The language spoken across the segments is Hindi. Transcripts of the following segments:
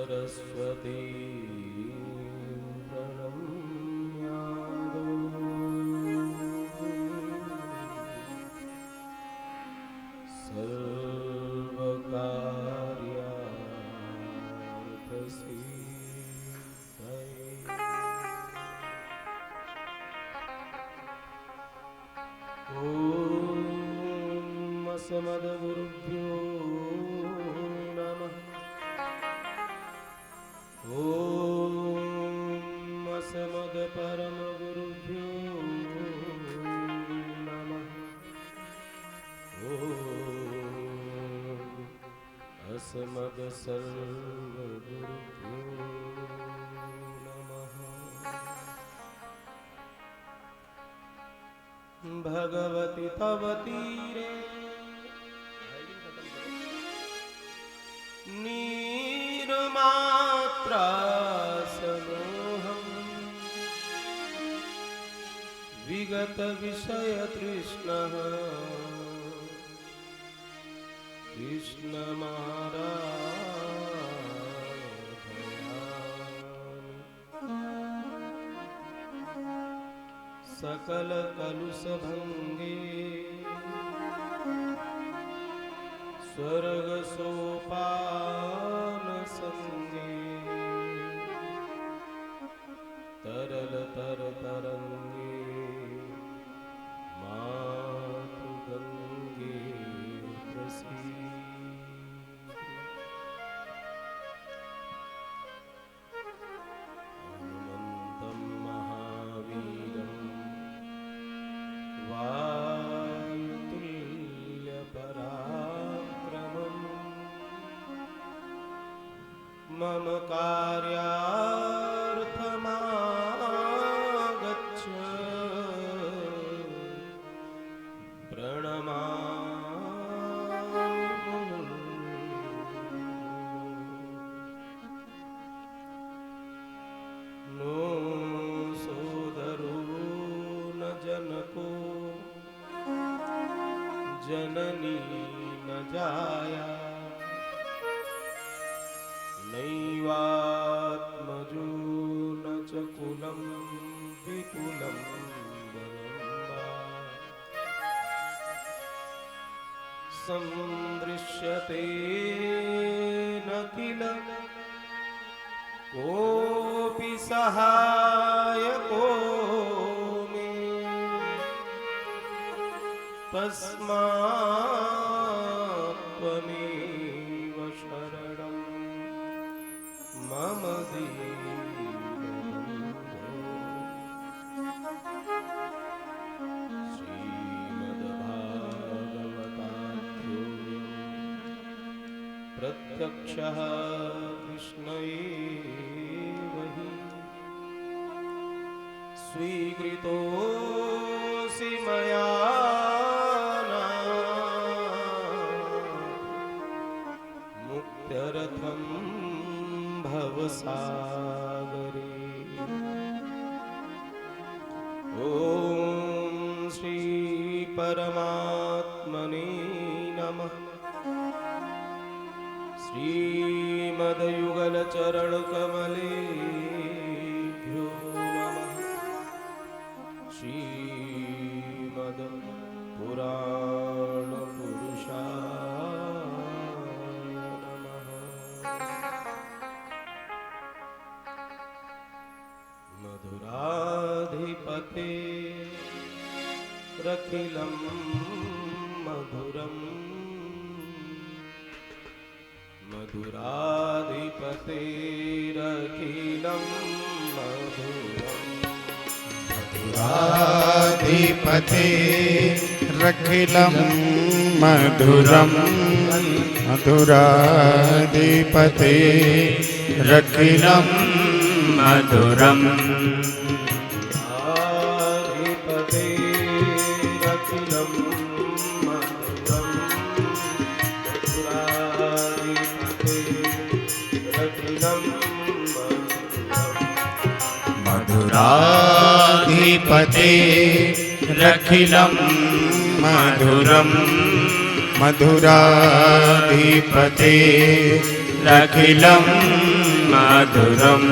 सरस्वती प्रणम्यादो सर्वकार्यार्थसिद्धये। ॐ असमद्गुरुभ्यो नमः। ॐ असमद्परमगुरुभ्यो नमः। ॐ असमद्सर्वगुरुभ्यो नमः। भगवति तव तीरे नीरमात्रा समूहम् विगत विषय तृष्णः कृष्णमाराधयामि। सकल कलुषभंगे स्वर्ग सोपान संगे तरल तर तरंगे मातु गंगे प्रसीद। हनुमन्तं महावीरं वायुतुल्यपराक्रमं मम कार्यार्थमागच्छ प्रणमामि। नो सोदरो न जनको जननी न जाया नैवात्मजो न च कुलं विकुलं वरम्बा। सन्दृश्यते न किल कोऽपि सहायको मे तस्मात् त्वमेव शरणं मम दीनबन्धो। श्रीमद्भागवताख्योऽयं प्रत्यक्षः कृष्ण एव हि स्वीकृतोऽसि मया मुक्त्यर्थं भवसागरे। ॐ श्री परमात्मने नमः। श्रीमद्युगलचरणकमलेभ्यो नमः। श्रीमद्पुराणपुरुषाय नमः। मधुराधिपते रखिलं मधुरम् मधुराधिपतेरखिलं मधुरम्। मधुराधिपतेरखिलं मधुरम् मधुराधिपतेरखिलं मधुरम्। मधुराधिपतेरखिलं मधुरम् मधुराधिपतेरखिलं मधुरम्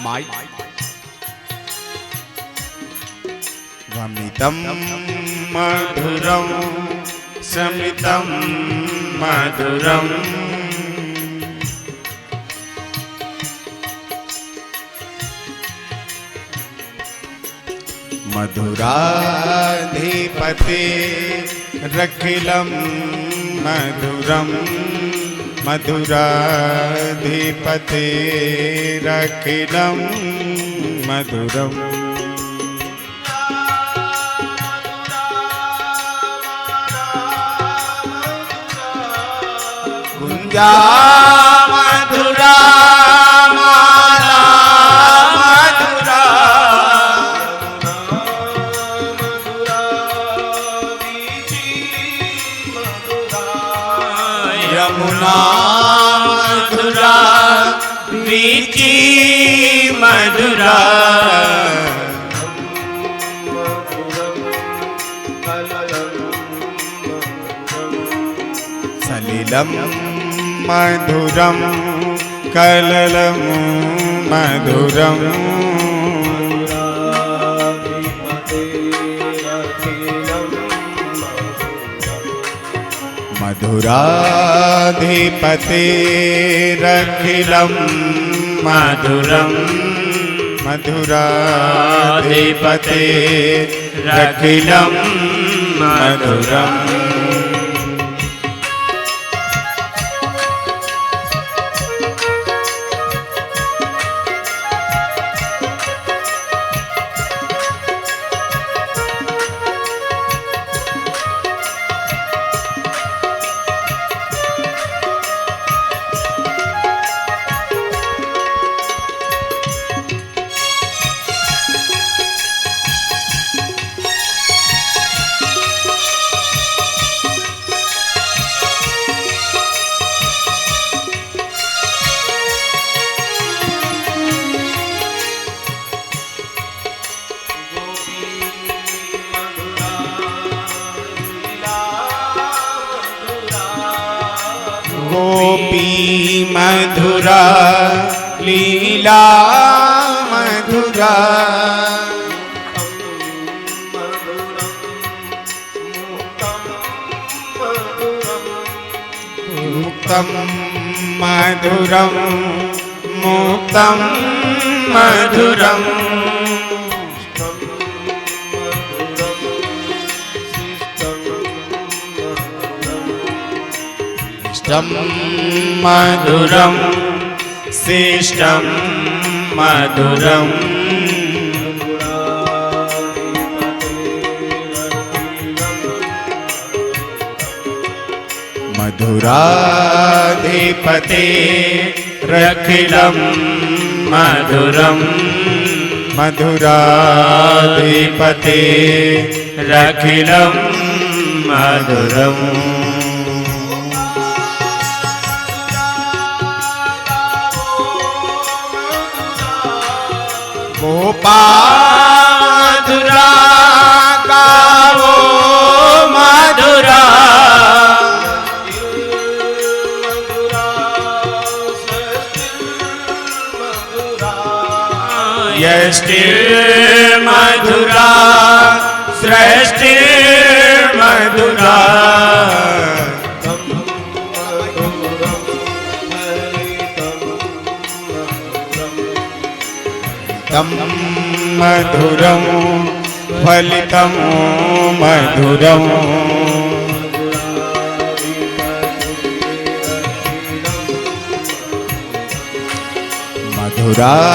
माइक वमितं मधुरं समितं मधुरम मधुराधिपते रखिलम मधुरम मधुराधिपते रखिलम मधुरम गुंजा मधुरा माला मधुरा यमुना मधुरा वीची मधुरा सलिलम मधुरम कललम मधुरम मधुराधिपते रखिलम मधुरम मधुराधिपते रखिलम मधुरम गोपी मधुरा लीला मधुरा मुक्तम मधुरम मुक्तम मधुरम मधुरम शिष्टम मधुरम मधुराधिपते रखिलम मधुरम मधुराधिपते रखिलम मधुरम मधुरा गावो मधुरा यष्टि मधुरा सृष्टि मधुरा तम मधुरम फलितम मधुरम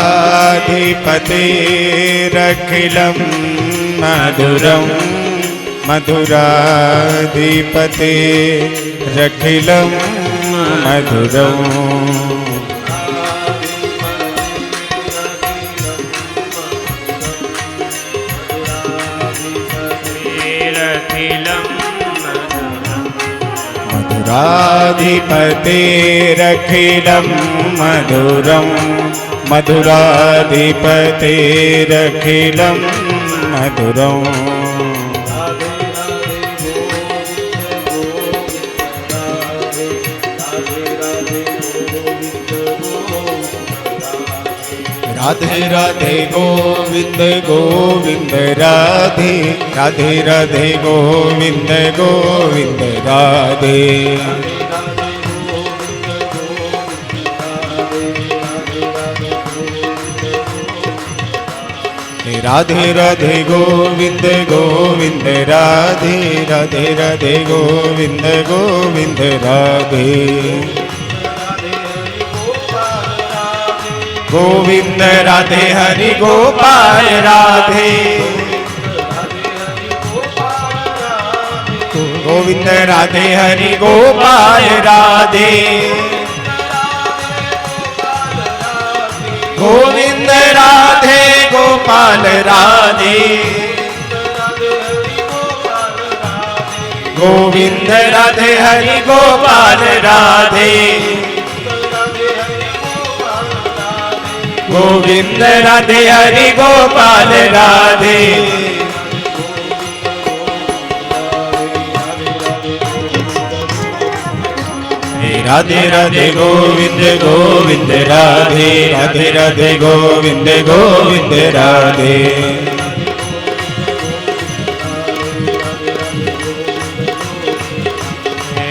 मधुराधिपते रखिलम मधुरम मधुराधिपते रखिलम मधुरम मधुराधिपते रखिलम मधुरम मधुराधिपते रखिलम मधुरम राधे राधे गोविंद गोविंद राधे राधे राधे गोविंद गोविंद राधे राधे राधे गोविंद गोविंद राधे राधे राधे गोविंद गोविंद राधे गोविंद राधे हरि गोपाल राधे गोविंद राधे हरि गोपाल राधे गोविंद राधे गोपाल राधे गोविंद राधे हरि गोपाल राधे गोविंद राधे हरि गोपाल राधे राधे राधे गोविंद गोविंद राधे राधे राधे गोविंद गोविंद राधे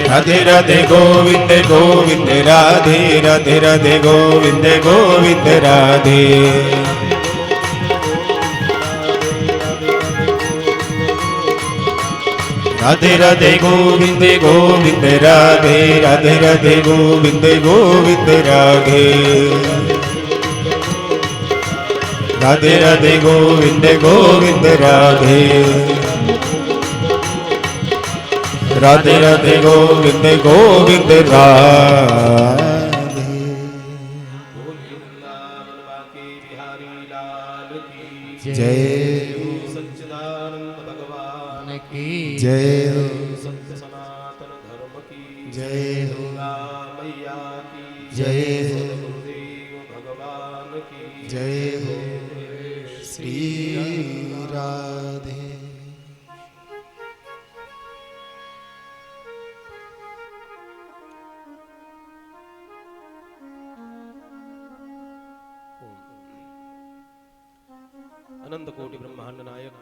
राधे राधे गोविंद गोविंद राधे राधे राधे गोविंद गोविंद राधे राधे राधे गोविंद गोविंद राधे राधे राधे गोविंद गोविंद राधे राधे राधे गोविंद गोविंद राधे राधे राधे गोविंद गोविंद राधे जय सच्चिदानंद भगवान की जय हो सत्य सनातन धर्म की जय हो मैया की जय हो गुरुदेव भगवान की जय हो श्री राधे अनंत कोटि ब्रह्मांड नायक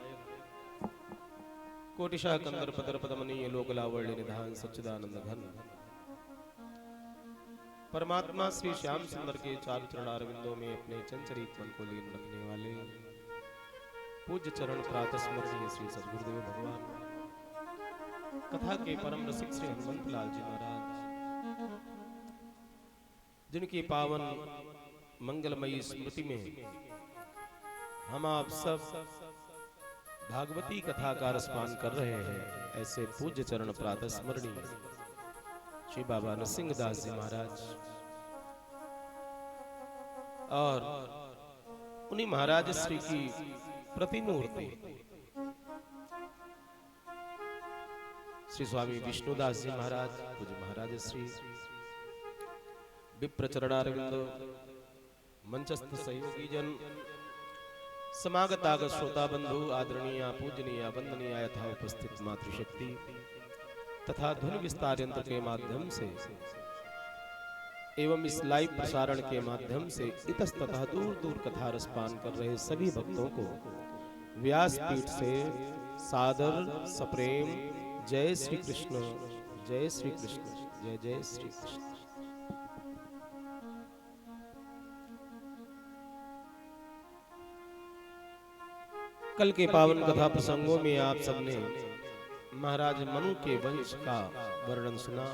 कोटिशाह कंदर पदर पदमनीय लोक लावण्य निधान सच्चिदानंद घन परमात्मा श्री श्याम सुंदर के चार चरणारविंदों में अपने चंचरित मन को लीन रखने वाले पूज्य चरण प्रातः स्मरणीय श्री सद्गुरुदेव भगवान कथा के परम रसिक श्री हनुमंत लाल जी महाराज जिनकी पावन मंगलमयी स्मृति में हम आप सब भागवती कथा का रसपान कर रहे हैं। ऐसे पूज्य चरण प्रातः स्मरणीय श्री बाबा नरसिंह दास जी महाराज और उन्हीं महाराज श्री की प्रतिमूर्ति श्री स्वामी विष्णुदास जी महाराज पूज्य महाराज श्री विप्र चरणारविंद मंचस्थ सहयोगी जन समागतागत श्रोता बंधु आदरणीय पूजनीय वंदनीय यथा उपस्थित मातृशक्ति तथा ध्वनि विस्तार यंत्र के माध्यम से एवं इस लाइव प्रसारण के माध्यम से इतस्ततः दूर दूर कथा रसपान कर रहे सभी भक्तों को व्यासपीठ से सादर सप्रेम जय श्री कृष्ण जय श्री कृष्ण जय जय श्री कृष्ण। कल के पावन कथा प्रसंगों में आप सबने महाराज मनु के वंश का वर्णन सुना,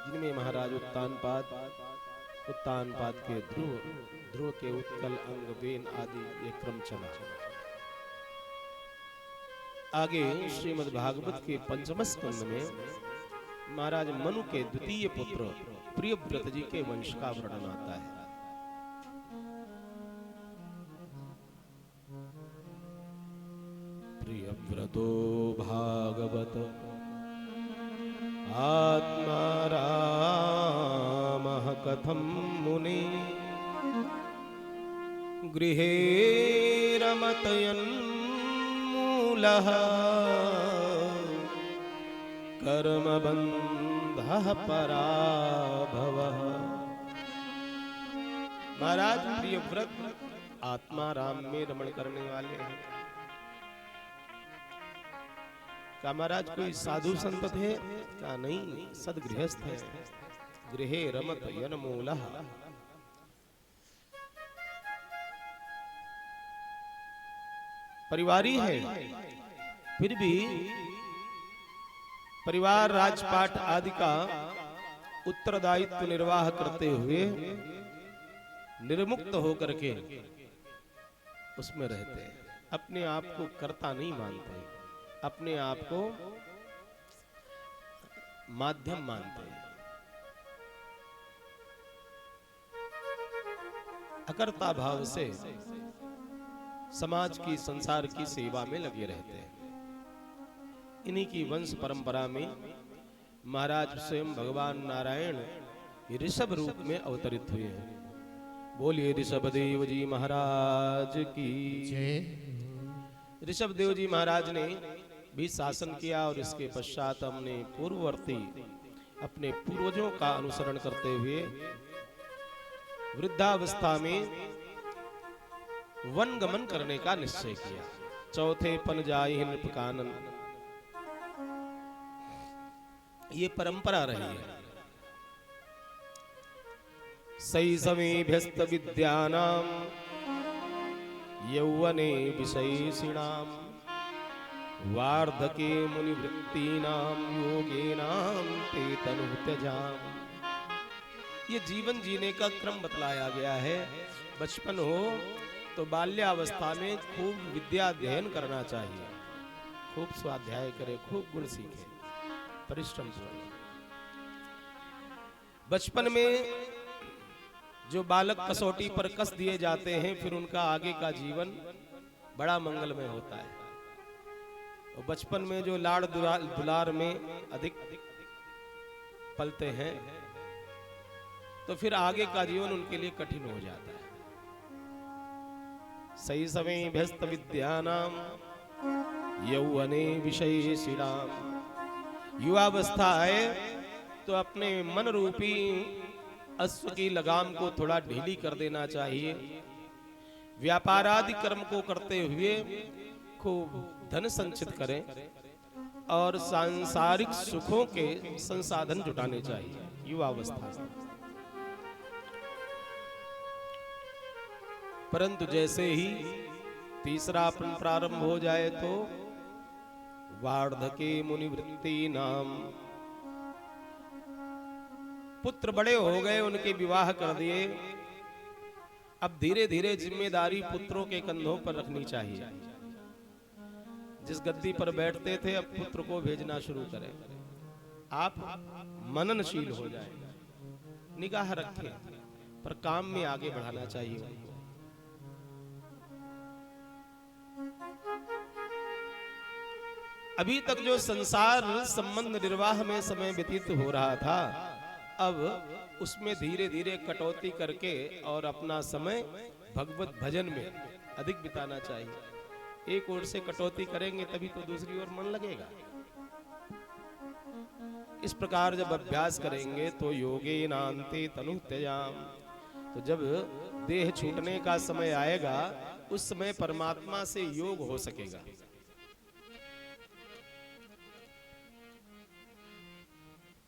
जिनमें महाराज उत्तानपाद के ध्रुव के उत्कल अंग वेन आदि ये क्रम चला। आगे श्रीमद् भागवत के पंचम स्कंद में महाराज मनु के द्वितीय पुत्र प्रियव्रत जी के वंश का वर्णन आता है। प्रियव्रतो भागवत आत्मा रामः कथं मुने गृहे रमतयन्मूलः कर्मबन्धः पराभवः। महाराज प्रियव्रत आत्मा राम में रमण करने वाले हैं। क्या महाराज कोई साधु संत थे? क्या नहीं, सदगृहस्थ है। गृहे रमत यन्मूलः, परिवारी है, फिर भी परिवार राजपाट आदि का उत्तरदायित्व निर्वाह करते हुए निर्मुक्त होकर के उसमें रहते हैं। अपने आप को कर्ता नहीं मानते, अपने आप को माध्यम मानते हैं। अकर्ता भाव से समाज की, संसार की सेवा में लगे रहते हैं। इन्हीं की वंश परंपरा में महाराज स्वयं भगवान नारायण ऋषभ रूप में अवतरित हुए हैं। बोलिए ऋषभ देव जी महाराज की जय। ऋषभ देव जी महाराज ने भी शासन किया और इसके पश्चात हमने पूर्ववर्ती अपने पूर्वजों का अनुसरण करते हुए वृद्धावस्था में वन गमन करने का निश्चय किया। चौथे पन जाहि नृप कानन, ये परंपरा रही है। शैशवेभ्यस्त विद्यानां यौवने विशेषिणां वार्धके मुनिवृत्तीनां योगेनां ते तनु त्यजाम। ये जीवन जीने का क्रम बतलाया गया है। बचपन हो तो बाल्यावस्था में खूब विद्या अध्ययन करना चाहिए, खूब स्वाध्याय करे, खूब गुण सीखे, परिश्रम करें। बचपन में जो बालक कसौटी पर कस दिए जाते हैं, फिर उनका आगे का जीवन बड़ा मंगलमय होता है। और बचपन में जो लाड़ दुलार में अधिक पलते हैं, तो फिर आगे का जीवन उनके लिए कठिन हो जाता है। सही समय व्यस्त विद्यानाम यौवने विशेषिणाम, युवावस्था आए तो अपने मन रूपी अश्व की लगाम को थोड़ा ढीली कर देना चाहिए। व्यापार आदि कर्म को करते हुए खूब धन संचित करें और सांसारिक सुखों के संसाधन जुटाने चाहिए युवावस्था में। परंतु जैसे ही तीसरा प्रारंभ हो जाए तो वार्धके मुनिवृत्ति नाम, पुत्र बड़े हो गए, उनके विवाह कर दिए। अब धीरे धीरे जिम्मेदारी पुत्रों के कंधों पर रखनी चाहिए। जिस गद्दी पर बैठते थे, अब पुत्र को भेजना शुरू करें। आप मननशील हो जाए, निगाह रखें, पर काम में आगे बढ़ाना चाहिए उनको। अभी तक जो संसार संबंध निर्वाह में समय व्यतीत हो रहा था, अब उसमें धीरे धीरे कटौती करके और अपना समय भगवत भजन में अधिक बिताना चाहिए। एक ओर से कटौती करेंगे तभी तो दूसरी ओर मन लगेगा। इस प्रकार जब अभ्यास करेंगे तो योगेनान्ते तनु त्यजाम, तो जब देह छूटने का समय आएगा उस समय परमात्मा से योग हो सकेगा।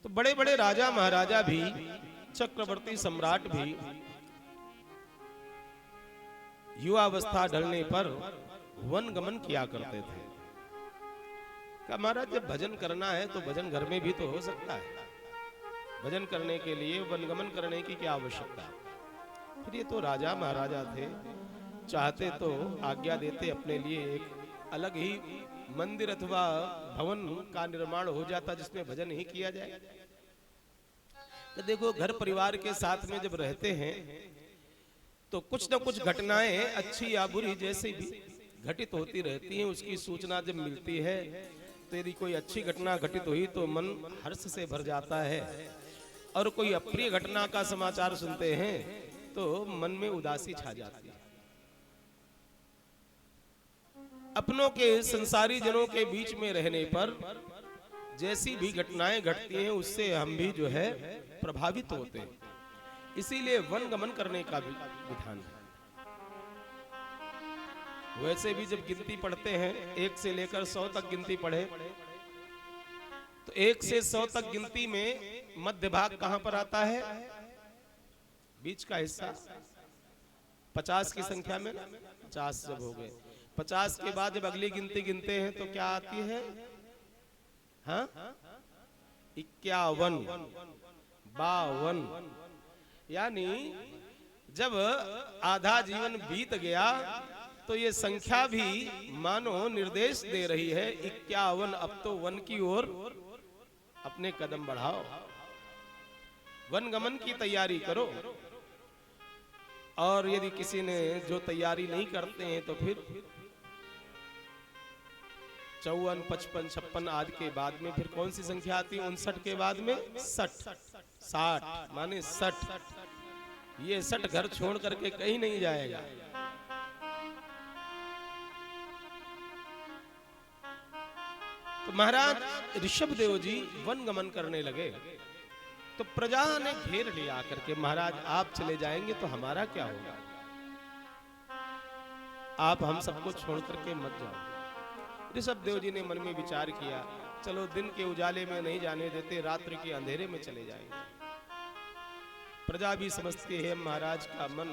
तो बड़े बड़े राजा महाराजा भी, चक्रवर्ती सम्राट भी युवावस्था ढलने पर वन गमन किया करते थे। क्या महाराज, जब भजन करना है तो भजन घर में भी तो हो सकता है। भजन करने के लिए वन गमन करने की क्या आवश्यकता है? फिर ये तो राजा महाराजा थे, चाहते तो आज्ञा देते, अपने लिए एक अलग ही मंदिर अथवा भवन का निर्माण हो जाता जिसमें भजन ही किया जाए। तो देखो, घर परिवार के साथ में जब रहते हैं तो कुछ न कुछ घटनाएं अच्छी या बुरी जैसे भी घटित होती रहती हैं। उसकी सूचना जब मिलती है तो यदि कोई अच्छी घटना घटित हुई तो मन हर्ष से भर जाता है, और कोई अप्रिय घटना का समाचार सुनते हैं तो मन में उदासी छा जाती है। अपनों के, संसारी जनों के बीच में रहने पर जैसी भी घटनाएं घटती हैं उससे हम भी जो है प्रभावित होते हैं। इसीलिए वन गमन करने का भी विधान है। वैसे भी जब गिनती पढ़ते हैं, 1 से लेकर 100 तक गिनती पढ़े, तो 1 से 100 तक गिनती में मध्य भाग कहां पर आता है? बीच का हिस्सा। 50 की संख्या में 50 जब हो गए 50 के बाद जब अगली गिनती गिनते हैं तो क्या आती है? हाँ, 51, 52। यानी जब आधा जीवन बीत गया तो ये संख्या भी मानो निर्देश दे रही है 51, अब तो वन की ओर अपने कदम बढ़ाओ, वन गमन की तैयारी करो। और यदि किसी ने जो तैयारी नहीं करते हैं तो फिर 54, 55, 56 आदि के बाद में फिर कौन सी संख्या आती है? 59 के बाद में 60, 60 माने 60। ये 60 घर छोड़ करके कहीं नहीं जाएगा। तो महाराज ऋषभदेव जी वन गमन करने लगे तो प्रजा ने घेर लिया करके, महाराज आप चले जाएंगे तो हमारा क्या होगा? आप हम सबको छोड़ करके मत जाओ। ऋषभदेव जी ने मन में विचार किया, चलो दिन के उजाले में नहीं जाने देते, रात्रि के अंधेरे में चले जाएंगे। प्रजा भी समझती है महाराज का मन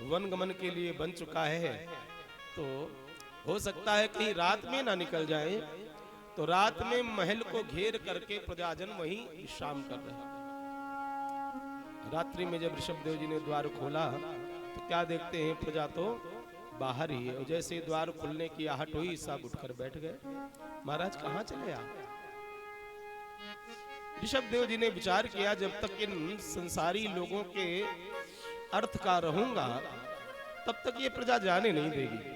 वन गमन के लिए बन चुका है, तो हो सकता है कहीं रात में ना निकल जाए। तो रात में महल को घेर करके प्रजाजन वहीं विश्राम कर रहे। रात्रि में जब ऋषभदेव जी ने द्वार खोला तो क्या देखते हैं? प्रजा तो बाहर ही है। और जैसे द्वार खुलने की आहट हुई, सब उठकर बैठ गए। महाराज कहाँ चले आप? ऋषभदेव जी ने विचार किया, जब तक इन संसारी लोगों के अर्थ का रहूंगा तब तक ये प्रजा जाने नहीं देगी।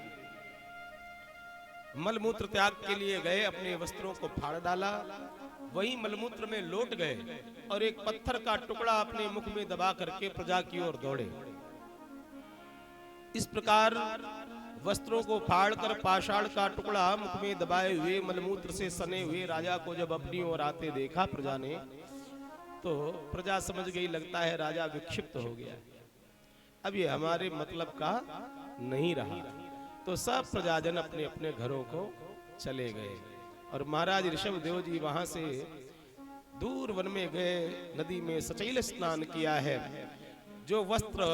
मलमूत्र त्याग के लिए गए, अपने वस्त्रों को फाड़ डाला, वही मलमूत्र में लौट गए और एक पत्थर का टुकड़ा अपने मुख में दबा करके प्रजा की ओर दौड़े। इस प्रकार वस्त्रों को फाड़कर पाषाण का टुकड़ा मुख में दबाए हुए, मलमूत्र से सने हुए राजा को जब अपनी ओर आते देखा प्रजा ने, तो प्रजा समझ गई, लगता है राजा विक्षिप्त हो गया, अब ये हमारे मतलब का नहीं रहा। तो सब प्रजाजन अपने अपने घरों को चले गए और महाराज ऋषभदेव जी वहां से दूर वन में गए, नदी में सचैल स्नान किया है। जो वस्त्र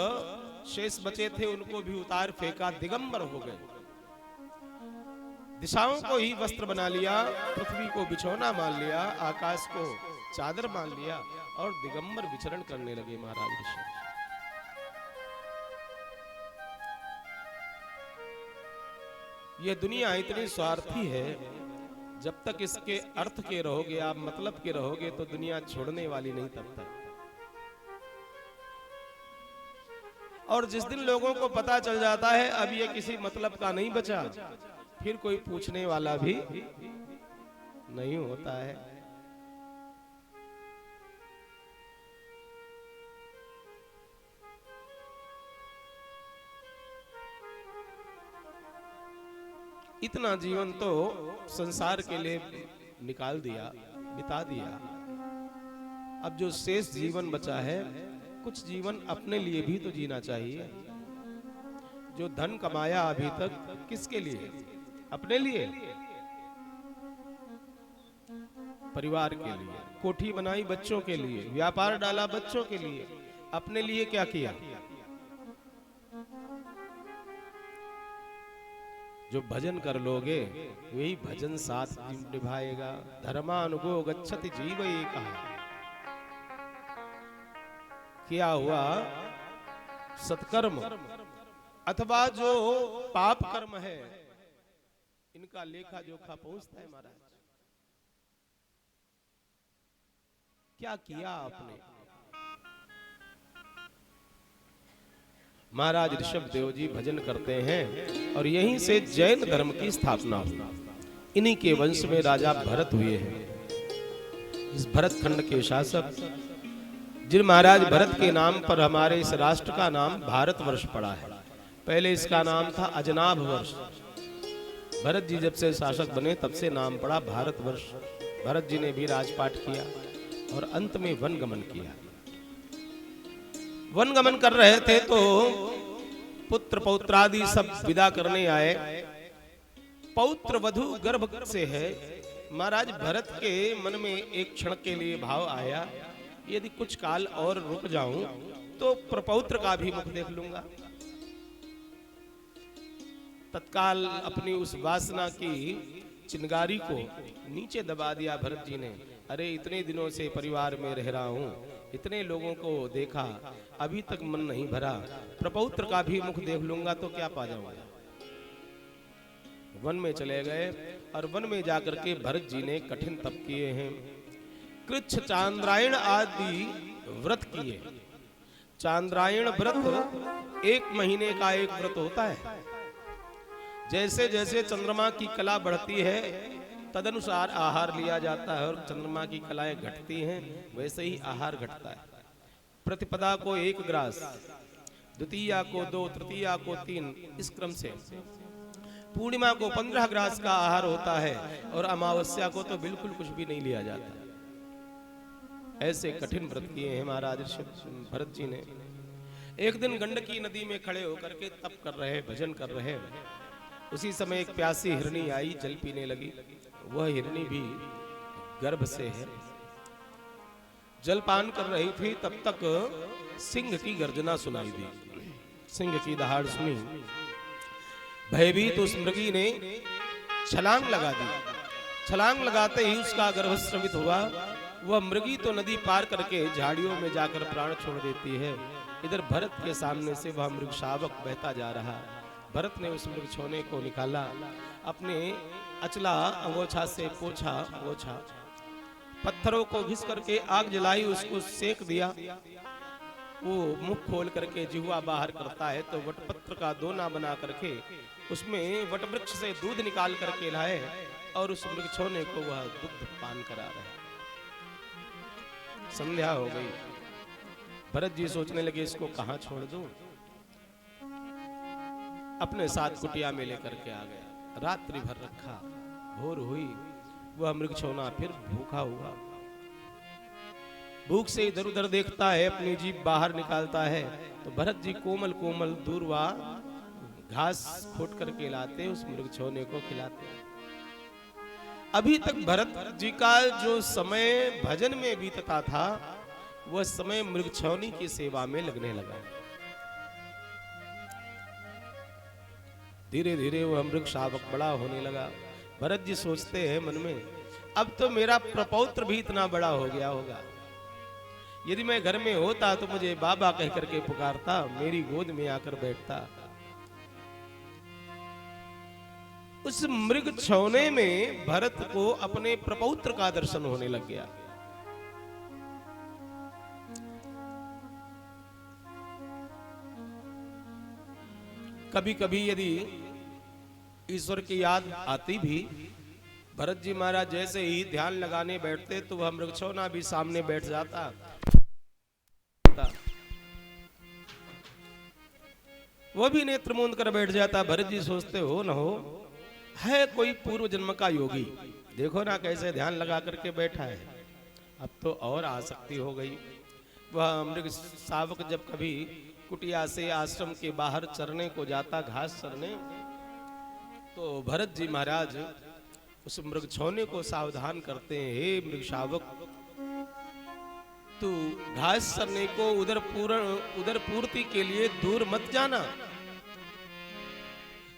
शेष बचे थे उनको भी उतार फेंका, दिगंबर हो गए। दिशाओं को ही वस्त्र बना लिया, पृथ्वी को बिछौना मान लिया, आकाश को चादर मान लिया और दिगंबर विचरण करने लगे महाराज ऋषभ। ये दुनिया इतनी स्वार्थी है, जब तक इसके अर्थ के रहोगे, आप मतलब के रहोगे, तो दुनिया छोड़ने वाली नहीं तब तक। और जिस दिन लोगों को पता चल जाता है अब ये किसी मतलब का नहीं बचा, फिर कोई पूछने वाला भी नहीं होता है। इतना जीवन तो संसार के लिए निकाल दिया, बिता दिया। अब जो शेष जीवन बचा है, कुछ जीवन अपने लिए भी तो जीना चाहिए। जो धन कमाया अभी तक, किसके लिए? अपने लिए, परिवार के लिए। कोठी बनाई बच्चों के लिए, व्यापार डाला बच्चों के लिए, अपने लिए क्या किया? जो भजन कर लोगे वही भजन साथ निभाएगा। धर्मानुगो गच्छति जीव एक। क्या हुआ? सत्कर्म अथवा जो पाप कर्म है, इनका लेखा जोखा पहुंचता है महाराज। क्या किया आपने? महाराज ऋषभदेव जी भजन करते हैं और यहीं से जैन धर्म की स्थापना हुई। इन्हीं के वंश में राजा भरत हुए हैं। इस भरत खंड के शासक, जिन महाराज भरत के नाम पर हमारे इस राष्ट्र का नाम भारतवर्ष पड़ा है। पहले इसका नाम था अजनाभ वर्ष। भरत जी जब से शासक बने तब से नाम पड़ा भारतवर्ष। भरत जी ने भी राजपाट किया और अंत में वन गमन किया। वन गमन कर रहे थे तो पुत्र पौत्रादि सब विदा करने आए। पौत्र वधु गर्भ से है। महाराज भरत के मन में एक क्षण के लिए भाव आया, यदि कुछ काल और रुक जाऊं तो प्रपौत्र का भी मुख देख लूंगा। तत्काल अपनी उस वासना की चिंगारी को नीचे दबा दिया भरत जी ने। अरे इतने दिनों से परिवार में रह रहा हूँ, इतने लोगों को देखा, अभी तक मन नहीं भरा, प्रपौत्र का भी मुख देख लूंगा तो क्या पा जाऊंगा। वन में चले गए और वन में जाकर के भरत जी ने कठिन तप किए हैं। कृच्छ चांद्रायण आदि व्रत किए। चांद्रायण व्रत 1 महीने का एक व्रत होता है। जैसे जैसे चंद्रमा की कला बढ़ती है तदनुसार आहार लिया जाता है, और चंद्रमा की कलाएं घटती हैं वैसे ही आहार घटता है। प्रतिपदा को 1 ग्रास, द्वितीया को 2, तृतीया को 3, इस क्रम से। पूर्णिमा को 15 ग्रास का आहार होता है और अमावस्या को तो बिल्कुल कुछ भी नहीं लिया जाता। ऐसे कठिन व्रत किए हैं महाराज भरत जी ने। एक दिन गंडकी नदी में खड़े होकर के तप कर रहे, भजन कर रहे, उसी समय एक प्यासी हिरनी आई, जल पीने लगी। वह हिरनी भी गर्भ से है, जल पान कर रही थी। तब तक सिंह की गर्जना सुनाई दी, सिंह की दहाड़ सुनी। भयभीत उस मृगी ने छलांग लगा दी। छलांग लगाते ही उसका गर्भ स्रवित हुआ। वह मृगी तो नदी पार करके झाड़ियों में जाकर प्राण छोड़ देती है। इधर भरत के सामने से वह मृग शावक बहता जा रहा। भरत ने उस मृग छोने को निकाला, अपने अचला अंगोछा से पोछा, पत्थरों को घिस करके आग जलाई, उसको सेक दिया। वो मुख खोल करके जिह्वा बाहर करता है तो वटपत्र का दोना बना करके उसमें वटवृक्ष से दूध निकाल करके लाए और उस मृग छोने को वह दुग्ध पान करा रहे। संध्या हो गई। भरत जी सोचने लगे इसको कहां छोड़ दूं। अपने साथ कुटिया में लेकर के आ गया। रात्रि भर रखा, भोर हुई, वह मृग छोना फिर भूखा हुआ। भूख से इधर उधर देखता है, अपनी जीभ बाहर निकालता है तो भरत जी कोमल कोमल दूरवा घास खोट करके लाते, उस मृग छोने को खिलाते। अभी तक भरत जी का जो समय भजन में बीतता था वह समय मृग छोनी की सेवा में लगने लगा। धीरे धीरे वह मृग शावक बड़ा होने लगा। भरत जी सोचते हैं मन में, अब तो मेरा प्रपौत्र भी इतना बड़ा हो गया होगा। यदि मैं घर में होता तो मुझे बाबा कह करके पुकारता, मेरी गोद में आकर बैठता। उस मृग छौने में भरत को अपने प्रपौत्र का दर्शन होने लग गया। कभी कभी यदि ईश्वर की याद आती भी, भरत जी महाराज जैसे ही ध्यान लगाने बैठते तो वह मृगछौना भी सामने बैठ जाता। वो भी नेत्र मूंद कर बैठ जाता। भरत जी सोचते हो न हो, है कोई पूर्व जन्म का योगी, देखो ना कैसे ध्यान लगा करके बैठा है। अब तो और आसक्ति हो गई। वह मृग शावक जब कभी कुटिया से आश्रम के बाहर चरने को जाता, घास चरने, तो भरत जी महाराज उस मृग छौने को सावधान करते हैं, हे मृग शावक, तू घास चरने को उधर पूर्ति के लिए दूर मत जाना।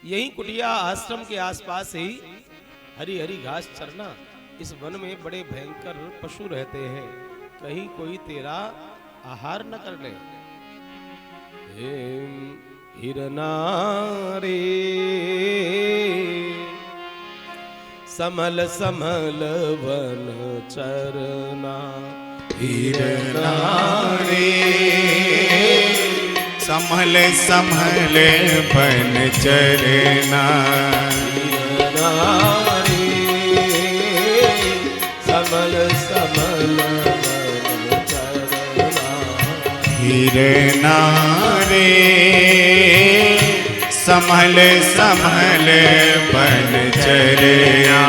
यही कुटिया आश्रम के आसपास ही हरी हरी घास चरना। इस वन में बड़े भयंकर पशु रहते हैं, कहीं कोई तेरा आहार न कर ले। हिरना रे समल समल वन चरना, हिरना रे समल समल वन चरना, हिरना रे समल समल वन चरना, हिरना रे समल समल वन चरना।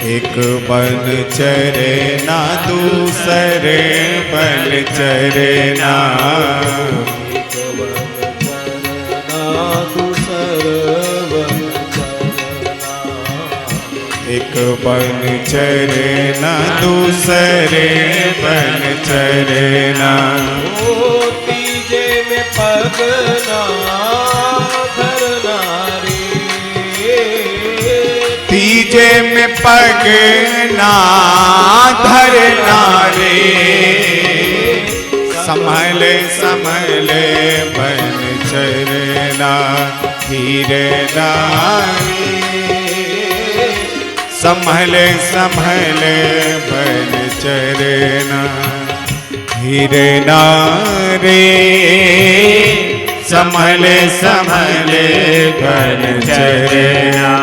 एक वन चरना दूसर वन चरना, एक बन चरे न दूसरे बन चरे न। ओ तीजे में पग ना धरना रे, तीजे में पग ना धरना रे, संभले संभले बन चरना हीरे नारी, संभले संभले बन चरना हीरे नारी, संभले संभले बन चरना।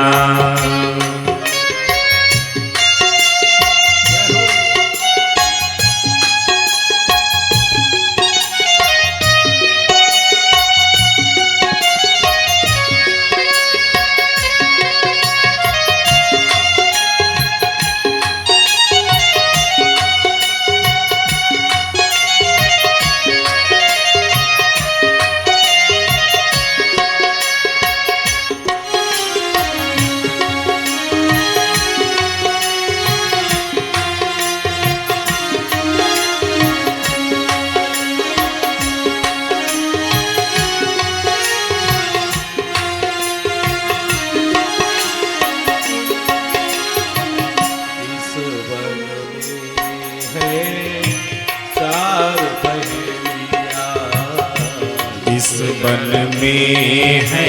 बन में है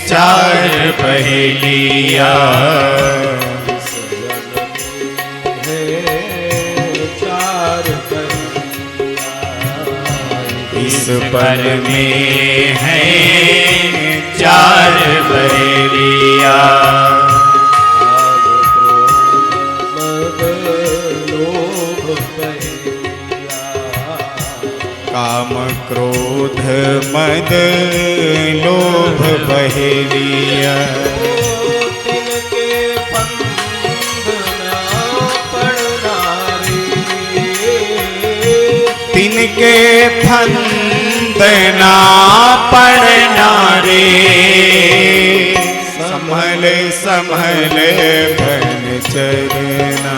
चार पहेलियाँ, इस बन में है चार पहेलियाँ, काम क्रोध मद लोभ पहेलिया। तिनके फंद ना पड़ना रे, तिनके फंद ना पड़ना रे, संभले संभले बन चरना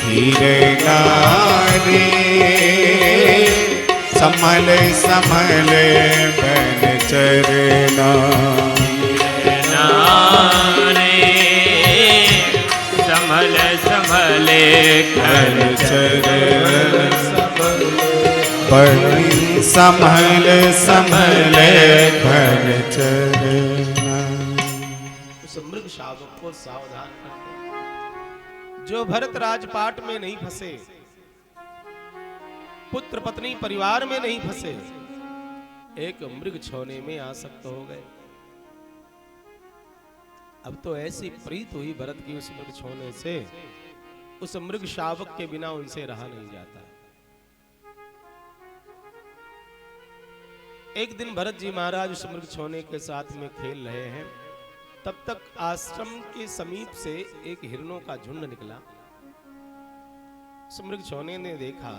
हीरे नारी, संभले संभले बन चरना संभल संभले बन चरना, बन संभल संभले बन चरना। उस मृग शावक को सावधान कर, जो भरत राजपाट में नहीं फंसे, पुत्र पत्नी परिवार में नहीं फंसे, एक मृग छोने में आसक्त हो गए। अब तो ऐसी प्रीत हुई भरत की उस मृग छोने से, उस मृग शावक के बिना उनसे रहा नहीं जाता। एक दिन भरत जी महाराज उस मृग छोने के साथ में खेल रहे हैं, तब तक आश्रम के समीप से एक हिरणों का झुंड निकला। उस मृग छोने ने देखा,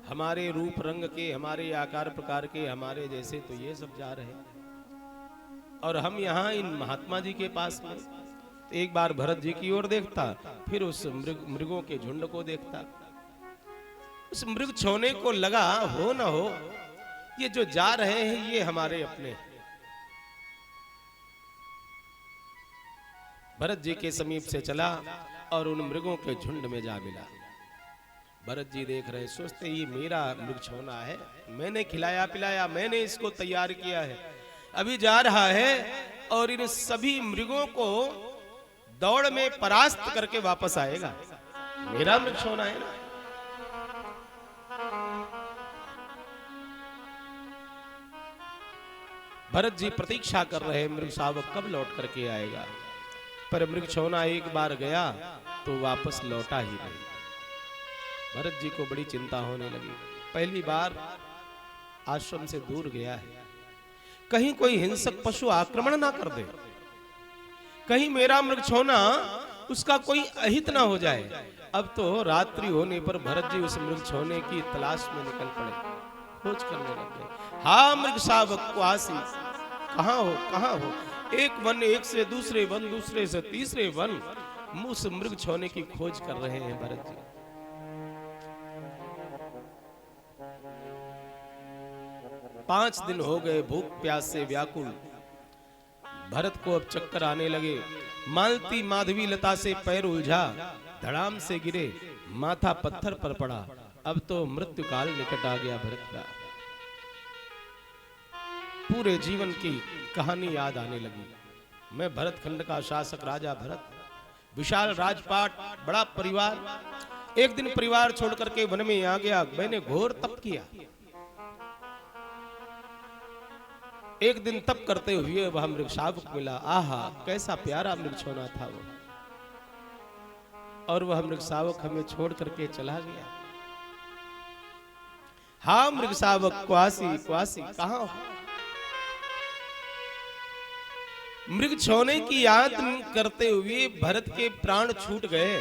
हमारे रूप रंग के, हमारे आकार प्रकार के, हमारे जैसे तो ये सब जा रहे, और हम यहाँ इन महात्मा जी के पास में। एक बार भरत जी की ओर देखता, फिर उस मृगों के झुंड को देखता। उस मृग छोने को लगा, हो ना हो ये जो जा रहे हैं ये हमारे अपने हैं। भरत जी के समीप से चला और उन मृगों के झुंड में जा मिला। भरत जी देख रहे, सोचते ये मेरा मृग छोना है, मैंने खिलाया पिलाया, मैंने इसको तैयार किया है, अभी जा रहा है और इन सभी मृगों को दौड़ में परास्त करके वापस आएगा। मेरा मृग छोना है ना। भरत जी प्रतीक्षा कर रहे मृग शावक कब लौट करके आएगा, पर मृग छोना एक बार गया तो वापस लौटा ही नहीं। भरत जी को बड़ी चिंता होने लगी, पहली बार आश्रम से दूर गया है, कहीं कोई हिंसक पशु आक्रमण ना कर दे, कहीं मेरा मृग छोना उसका कोई अहित ना हो जाए। अब तो रात्रि होने पर भरत जी उस मृग छोने की तलाश में निकल पड़े, खोज करने लगे। हाँ मृग शावक वासी, कहाँ हो कहाँ हो। एक वन एक से दूसरे वन, दूसरे से तीसरे वन, उस मृग छोने की खोज कर रहे हैं भरत जी। पांच दिन हो गए भूख प्यास से व्याकुल। भरत को अब चक्कर आने लगे। मालती माधवी लता से पैर उलझा, धड़ाम से गिरे, माथा पत्थर पर पड़ा। अब तो मृत्यु काल निकट आ गया भरत का। पूरे जीवन की कहानी याद आने लगी। मैं भरत खंड का शासक राजा भरत, विशाल राजपाट, बड़ा परिवार। एक दिन परिवार छोड़ करके वन में आ गया। मैंने घोर तप किया। एक दिन तप करते हुए वह मृग शावक मिला। आहा, कैसा प्यारा मृग छोना था वो। और वह मृग शावक हमें छोड़ करके चला गया। हाँ मृग शावक क्वासी क्वासी कहां हो? मृग छोने की याद करते हुए भरत के प्राण छूट गए।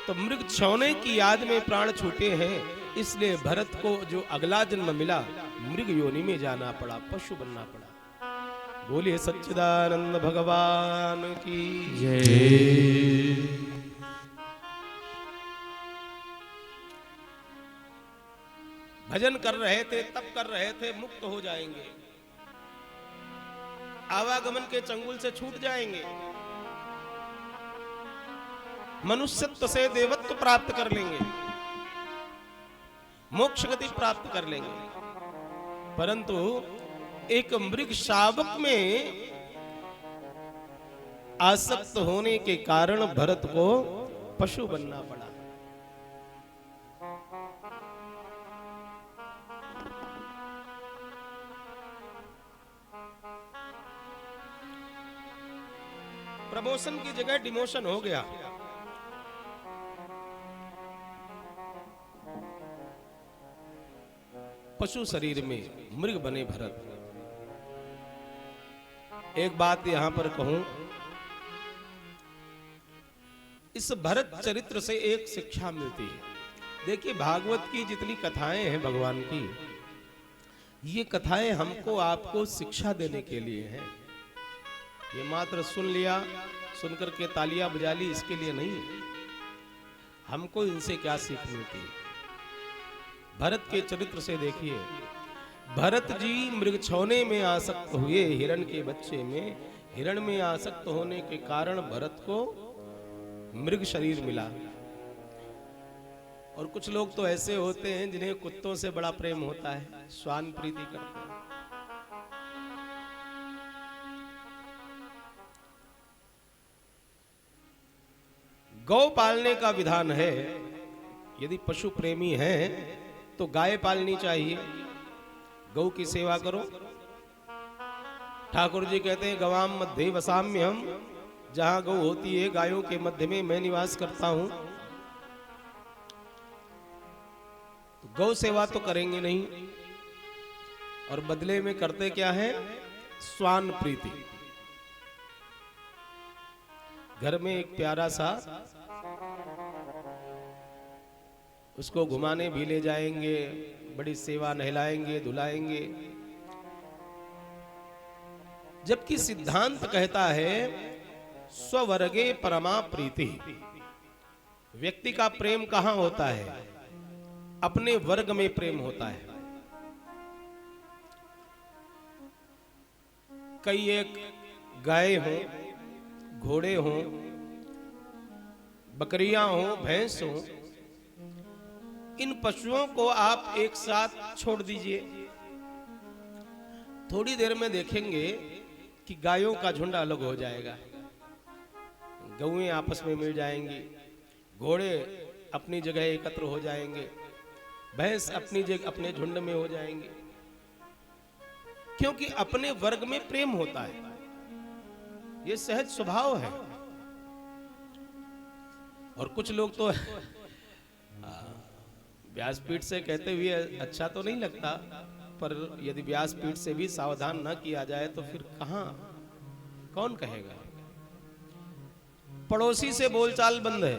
तो मृग छोने की याद में प्राण छूटे हैं, इसलिए भरत को जो अगला जन्म मिला मृग योनि में जाना पड़ा, पशु बनना पड़ा। बोलिए सच्चिदानंद भगवान की जय। भजन कर रहे थे, तप कर रहे थे, मुक्त हो जाएंगे, आवागमन के चंगुल से छूट जाएंगे, मनुष्यत्व से देवत्व प्राप्त कर लेंगे, मोक्ष गति प्राप्त कर लेंगे। परंतु एक मृग शावक में आसक्त होने के कारण भरत को पशु बनना पड़ा। प्रमोशन की जगह डिमोशन हो गया। पशु शरीर में मृग बने भरत। एक बात यहां पर कहूं, इस भरत चरित्र से एक शिक्षा मिलती है। देखिए भागवत की जितनी कथाएं हैं भगवान की, ये कथाएं हमको आपको शिक्षा देने के लिए हैं। ये मात्र सुन लिया, सुनकर के तालियां बजा ली, इसके लिए नहीं है। हमको इनसे क्या सीख मिलती है? भरत के चरित्र से देखिए, भरत जी मृग छौने में आसक्त हुए, हिरण के बच्चे में। हिरण में आसक्त होने के कारण भरत को मृग शरीर मिला। और कुछ लोग तो ऐसे होते हैं जिन्हें कुत्तों से बड़ा प्रेम होता है, श्वान प्रीति करते हैं। गौ पालने का विधान है। यदि पशु प्रेमी हैं तो गाय पालनी चाहिए, गौ की सेवा करो। ठाकुर जी कहते हैं गवाम मध्य वसाम्य हम, जहां गौ होती है गायों के मध्य में मैं निवास करता हूं। तो गौ सेवा तो करेंगे नहीं, और बदले में करते क्या है? श्वान प्रीति। घर में एक प्यारा सा, उसको घुमाने भी ले जाएंगे, बड़ी सेवा, नहलाएंगे, धुलाएंगे। जबकि सिद्धांत कहता है स्ववर्गे परमा प्रीति। व्यक्ति का प्रेम कहां होता है? अपने वर्ग में प्रेम होता है। कई एक गाय हो, घोड़े हो, बकरियां हो, भैंस हो, इन पशुओं को आप एक साथ छोड़ दीजिए, थोड़ी देर में देखेंगे कि गायों का झुंड अलग हो जाएगा, गौएं आपस में मिल जाएंगी, घोड़े अपनी जगह एकत्र हो जाएंगे, भैंस अपनी जगह अपने झुंड में हो जाएंगे। क्योंकि अपने वर्ग में प्रेम होता है, ये सहज स्वभाव है। और कुछ लोग तो व्यासपीठ से कहते हुए अच्छा तो नहीं लगता, पर यदि व्यासपीठ से भी सावधान न किया जाए तो फिर कहां, कौन कहेगा? पड़ोसी से बोलचाल बंद है।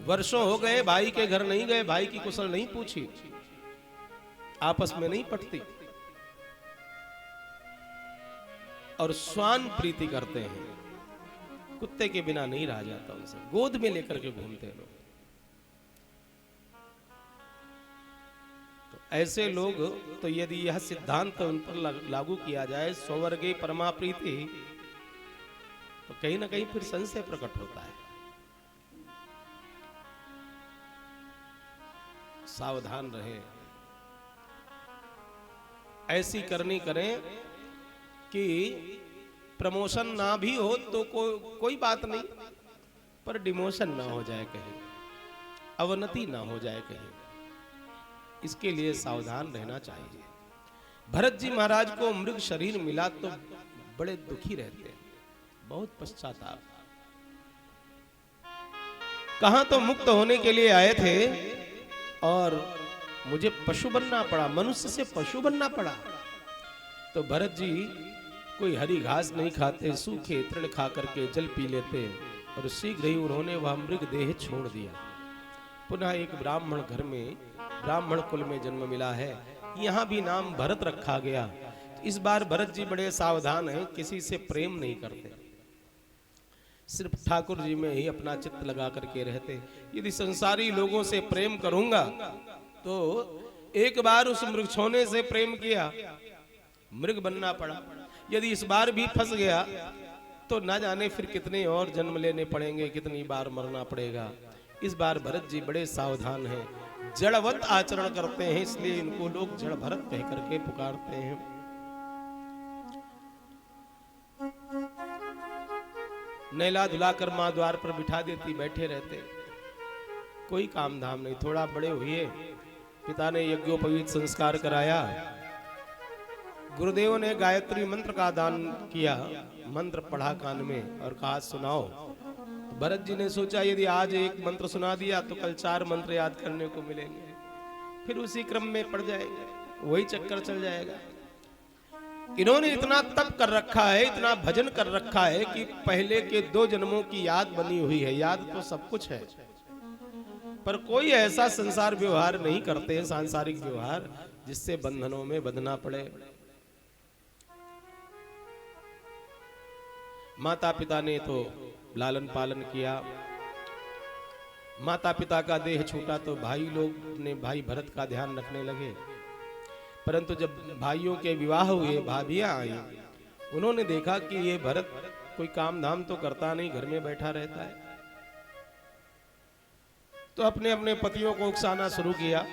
वर्षों हो गए भाई के घर नहीं गए, भाई की कुशल नहीं पूछी, आपस में नहीं पटती, और श्वान प्रीति करते हैं। कुत्ते के बिना नहीं रहा जाता उनसे, गोद में लेकर के घूमते हैं लोग। तो ऐसे लोग, तो यदि यह सिद्धांत उन पर लागू किया जाए, स्ववर्गे परमा प्रीति, तो कहीं ना कहीं फिर संशय प्रकट होता है। सावधान रहे, ऐसी करनी करें कि प्रमोशन ना भी हो तो कोई बात नहीं, पर डिमोशन ना हो जाए कहीं, अवनति ना हो जाए कहीं, इसके लिए सावधान रहना चाहिए। भरत जी महाराज को मृग शरीर मिला तो बड़े दुखी रहते हैं, बहुत पश्चाताप। कहां तो मुक्त होने के लिए आए थे और मुझे पशु बनना पड़ा, मनुष्य से पशु बनना पड़ा। तो भरत जी कोई हरी घास नहीं खाते, सूखे तृण खा करके जल पी लेते, और शीघ्र ही उन्होंने वह मृग देह छोड़ दिया। पुनः एक ब्राह्मण घर में, ब्राह्मण कुल में जन्म मिला है, यहाँ भी नाम भरत रखा गया। इस बार भरत जी बड़े सावधान हैं, किसी से प्रेम नहीं करते, सिर्फ ठाकुर जी में ही अपना चित्त लगा करके रहते। यदि संसारी लोगों से प्रेम करूंगा तो एक बार उस मृग छोने से प्रेम किया, मृग बनना पड़ा। यदि इस बार भी फंस गया तो ना जाने फिर कितने और जन्म लेने पड़ेंगे, कितनी बार मरना पड़ेगा। इस बार भरत जी बड़े सावधान हैं, जड़वत आचरण करते हैं, इसलिए इनको लोग जड़ भरत कह करके पुकारते हैं। नैला धुलाकर माँ द्वार पर बिठा देती, बैठे रहते, कोई काम धाम नहीं। थोड़ा बड़े हुए, पिता ने यज्ञोपवीत संस्कार कराया, गुरुदेव ने गायत्री मंत्र का दान किया, मंत्र पढ़ा कान में और कहा सुनाओ। तो भरत जी ने सोचा यदि आज एक मंत्र सुना दिया तो कल 4 मंत्र याद करने को मिलेंगे, फिर उसी क्रम में पढ़ जाएंगे, वही चक्कर चल जाएगा। इन्होंने इतना तप कर रखा है, इतना भजन कर रखा है कि पहले के 2 जन्मों की याद बनी हुई है। याद तो सब कुछ है, पर कोई ऐसा संसार व्यवहार नहीं करते हैं, सांसारिक व्यवहार, जिससे बंधनों में बंधना पड़े। माता पिता ने तो लालन पालन किया, माता पिता का देह छूटा तो भाई लोग ने, भाई भरत का ध्यान रखने लगे। परंतु जब भाइयों के विवाह हुए, भाभियां आई, उन्होंने देखा कि ये भरत कोई काम धाम तो करता नहीं, घर में बैठा रहता है। तो अपने अपने पतियों को उकसाना शुरू किया,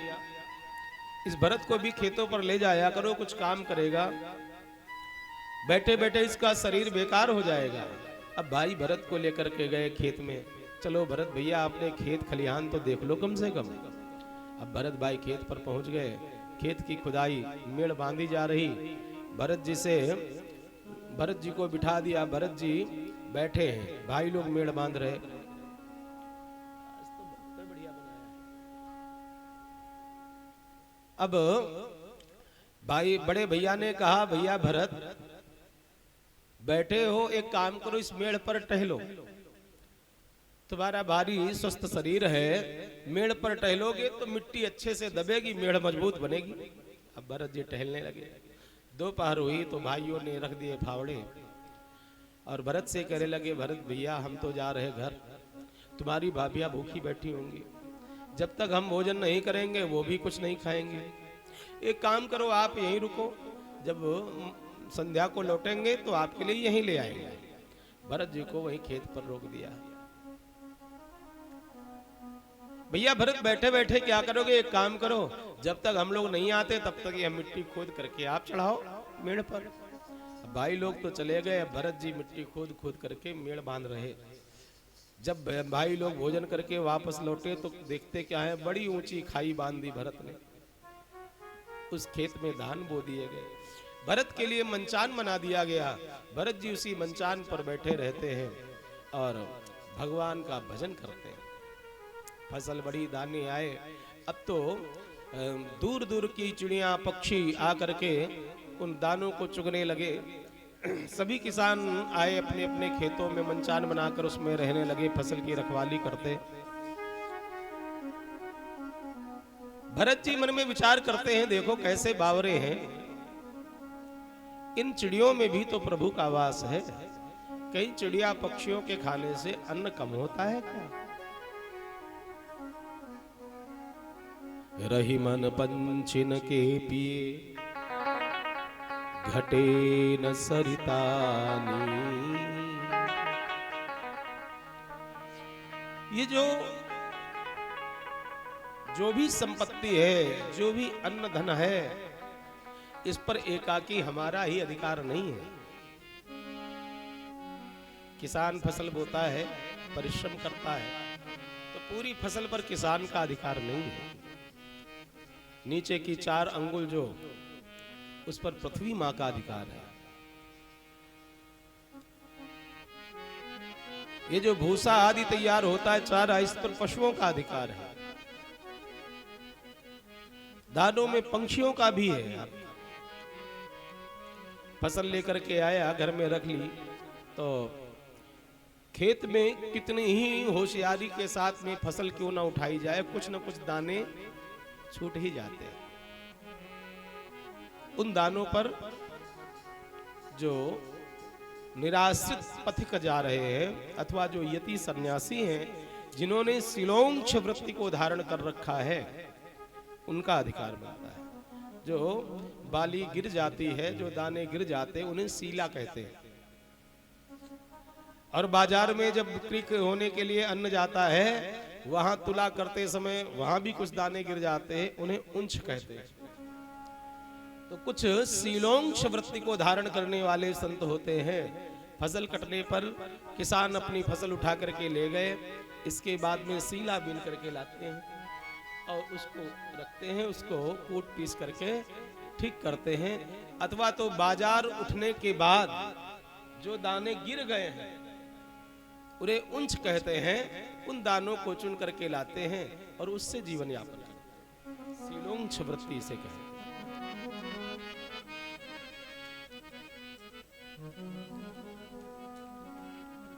इस भरत को भी खेतों पर ले जाया करो, कुछ काम करेगा, बैठे बैठे इसका शरीर बेकार हो जाएगा। अब भाई भरत को लेकर के गए खेत में, चलो भरत भैया अपने खेत खलिहान तो देख लो कम से कम। अब भरत भाई खेत पर पहुंच गए, खेत की खुदाई, मेड़ बांधी जा रही। भरत जी को बिठा दिया, भरत जी बैठे हैं, भाई लोग मेड़ बांध रहे। अब भाई बड़े भैया ने कहा, भैया भरत बैठे हो, एक काम करो, इस मेड़ पर टहलो, तुम्हारा भारी स्वस्थ शरीर है, मेड़ पर टहलोगे तो मिट्टी अच्छे से दबेगी, मेड़ मजबूत बनेगी। अब भरत जी टहलने लगे। दोपहर हुई तो भाइयों ने रख दिए फावड़े और भरत से कहने लगे, भरत भैया हम तो जा रहे घर, तुम्हारी भाभियां भूखी बैठी होंगी, जब तक हम भोजन नहीं करेंगे वो भी कुछ नहीं खाएंगे। एक काम करो, आप यहीं रुको, जब संध्या को लौटेंगे तो आपके लिए यहीं ले आएंगे। भरत जी को वहीं खेत पर रोक दिया। भैया भरत बैठे बैठे क्या करोगे, एक काम करो, जब तक हम लोग नहीं आते तब तक यह मिट्टी खोद करके आप चढ़ाओ मेड़ पर। भाई लोग तो चले गए, भरत जी मिट्टी खोद खोद करके मेड़ बांध रहे। जब भाई लोग भोजन करके वापस लौटे तो देखते क्या है, बड़ी ऊंची खाई बांध दी भरत ने, उस खेत में धान बो दिए गए, भरत के लिए मंचान बना दिया गया। भरत जी उसी मंचान पर बैठे रहते हैं और भगवान का भजन करते हैं। फसल बड़ी, दाने आए, अब तो दूर दूर की चिड़िया पक्षी आकर के उन दानों को चुगने लगे। सभी किसान आए, अपने अपने खेतों में मंचान बनाकर उसमें रहने लगे, फसल की रखवाली करते। भरत जी मन में विचार करते हैं, देखो कैसे बावरे हैं, इन चिड़ियों में भी तो प्रभु का वास है, कई चिड़िया पक्षियों के खाने से अन्न कम होता है क्या? रही मन पंचिन के पिए घटे न सरितानी। ये जो भी संपत्ति है, जो भी अन्न धन है, इस पर एकाकी हमारा ही अधिकार नहीं है। किसान फसल बोता है, परिश्रम करता है, तो पूरी फसल पर किसान का अधिकार नहीं है। नीचे की 4 अंगुल जो, उस पर पृथ्वी मां का अधिकार है। ये जो भूसा आदि तैयार होता है चारा, इस पर पशुओं का अधिकार है। दानों में पंछियों का भी है। फसल लेकर के आया, घर में रख ली, तो खेत में कितनी ही होशियारी के साथ में फसल क्यों ना उठाई जाए, कुछ न कुछ दाने छूट ही जाते हैं। उन दानों पर जो निराश्रित पथिक जा रहे हैं, अथवा जो यति सन्यासी हैं, जिन्होंने सिलोंक्ष वृत्ति को धारण कर रखा है, उनका अधिकार बनता है। जो बाली गिर जाती है, जो दाने गिर जाते हैं, उन्हें सीला कहते हैं। और बाजार में जब बिक्री होने के लिए अन्न जाता है, वहां तुला करते समय वहां भी कुछ दाने गिर जाते हैं, उन्हें उंच कहते हैं। तो कुछ सीलोंक्ष वृत्ति को धारण करने वाले संत होते हैं। फसल कटने पर किसान अपनी फसल उठा करके ले गए, इसके बाद में सीला बीन करके लाते हैं और उसको रखते हैं, उसको कूट पीस करके ठीक करते हैं। अथवा तो बाजार उठने के बाद जो दाने गिर गए हैं, उन्हें उंच कहते हैं, उन दानों को चुन करके लाते हैं और उससे जीवन यापन करते हैं। सीलोंक्ष वृत्ति से कहते हैं।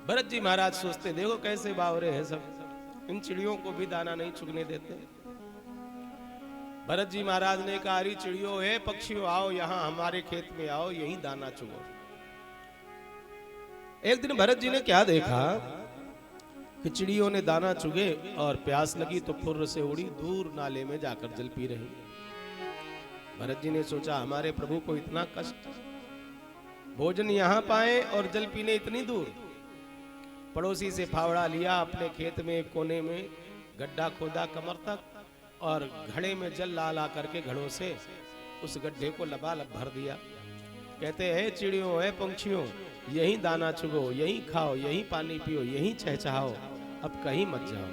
भरत जी महाराज सोचते, देखो कैसे बावरे हैं सब, इन चिड़ियों को भी दाना नहीं चुगने देते। भरत जी महाराज ने कहा, अरे चिड़ियों, है पक्षियों, आओ यहाँ हमारे खेत में आओ, यही दाना चुगो। एक दिन भरत जी ने क्या देखा कि चिड़ियों ने दाना चुगे और प्यास लगी तो फुर्र से उड़ी दूर नाले में जाकर जल पी रही। भरत जी ने सोचा, हमारे प्रभु को इतना कष्ट, भोजन यहाँ पाए और जल पीने इतनी दूर। पड़ोसी से फावड़ा लिया, अपने खेत में एक कोने में गड्ढा खोदा कमर तक, और घड़े में जल ला ला करके घड़ों से उस गड्ढे को लबालब भर दिया। कहते हैं, चिड़ियों, है पंछियों, यही दाना चुगो, यही खाओ, यही पानी पियो, यही चहचहाओ, अब कहीं मत जाओ।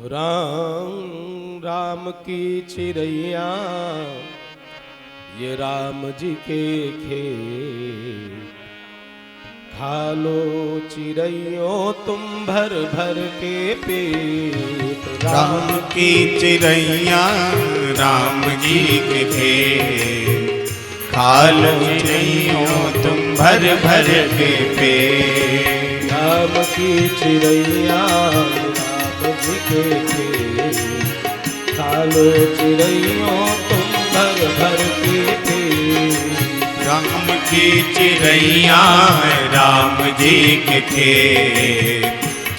राम राम की चिड़ैया, ये राम जी के खेत, खा लो चिड़ैयों तुम भर भर के पेट। राम की चिड़ैया राम जी के खेत, खा लो चिड़ैयों तुम भर भर के पेट। राम की चिड़ैया राम जी के खेत, खा लो चिड़ैयों तुम भर भर के पेट। राम की चिड़ैया राम जी के खेत,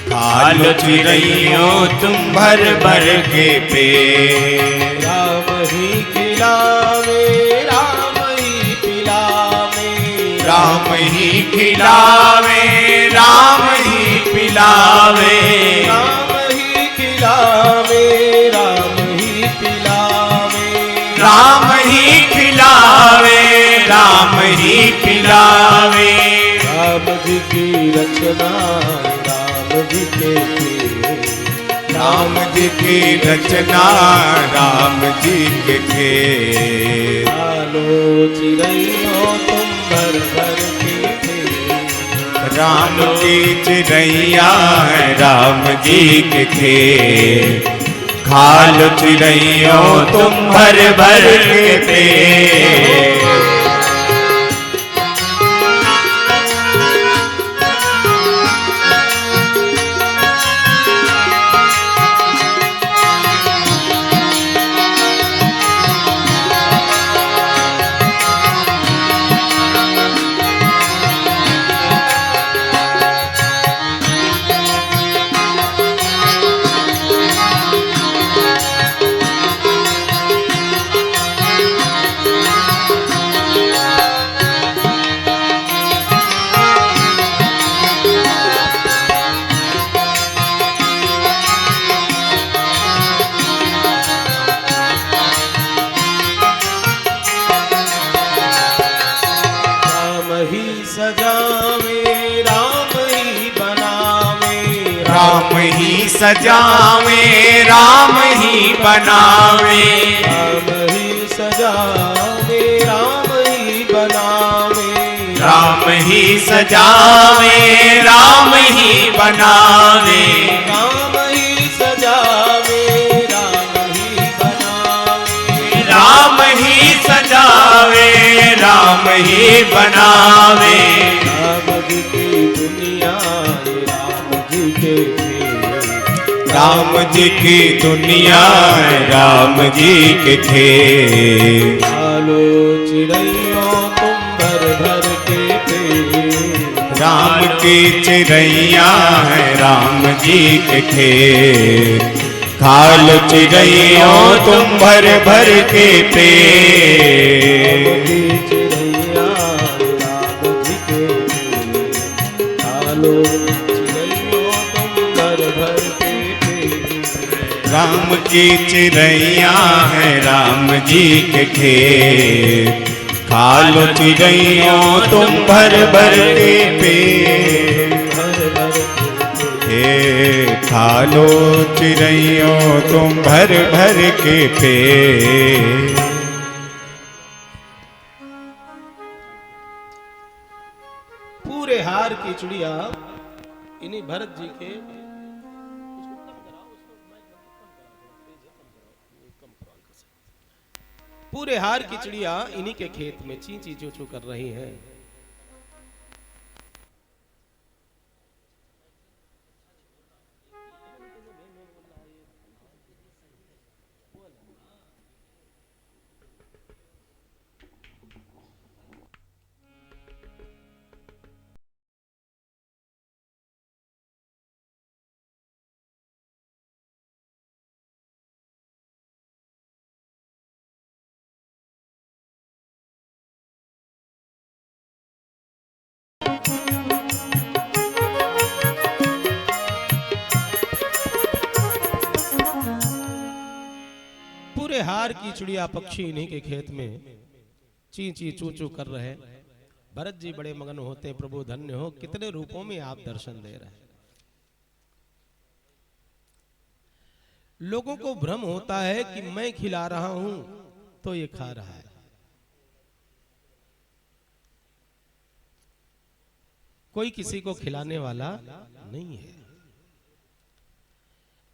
खा लो चिड़ैयों तुम भर भर के पेट। राम ही खिलावे, राम ही पिलावे, राम ही खिलावे, राम ही पिलावे, राम ही खिलावे, राम ही पिलावे, राम ही खिलावे, राम ही पिलावे। राम जी की रचना राम जी के खेत, राम जी की रचना राम जी के खेत। आलो चिड़ैयों तुम भर भर के खेत। राम की चिड़ैया राम जी के खेत, खा लो चिड़ैयों तुम भर भर के पेट। सजावे राम ही बनावे, राम ही सजावे राम ही बनावे, राम ही सजावे राम ही बनावे, राम ही सजावे राम ही बनावे, राम ही सजावे राम ही बनावे, राम ही सजावे राम ही बनावे। राम जी की दुनिया राम जी के खेल, राम जी की दुनिया राम जी के खेल, आलो चिड़ैयों तुम भर भर के पेड़, राम की चिड़ैया है राम जी के खेल, खाल चिड़ैयों तुम भर भर के पेड़, चिड़ैया राम जी के खेल, आलो चिड़ैयों तुम भर भर के पेड़, राम की चिड़ैया है राम जी के खेल, खालो चिड़ैयों तुम भर भर के पेड़, भर भर के हे खालो चिड़ैयों तुम भर भर के पेड़। पूरे हार की चुड़िया इन्हीं भरत जी के पूरे हार की चिड़िया इन्हीं के खेत में ची ची चू चू कर रही हैं। पूरे हार की चिड़िया पक्षी इन्हीं के खेत में ची ची चू चू कर रहे हैं। भरत जी बड़े मगन होते, प्रभु धन्य हो, कितने रूपों में आप दर्शन दे रहे हैं। लोगों को भ्रम होता है कि मैं खिला रहा हूं तो ये खा रहा है। कोई किसी को खिलाने वाला नहीं है,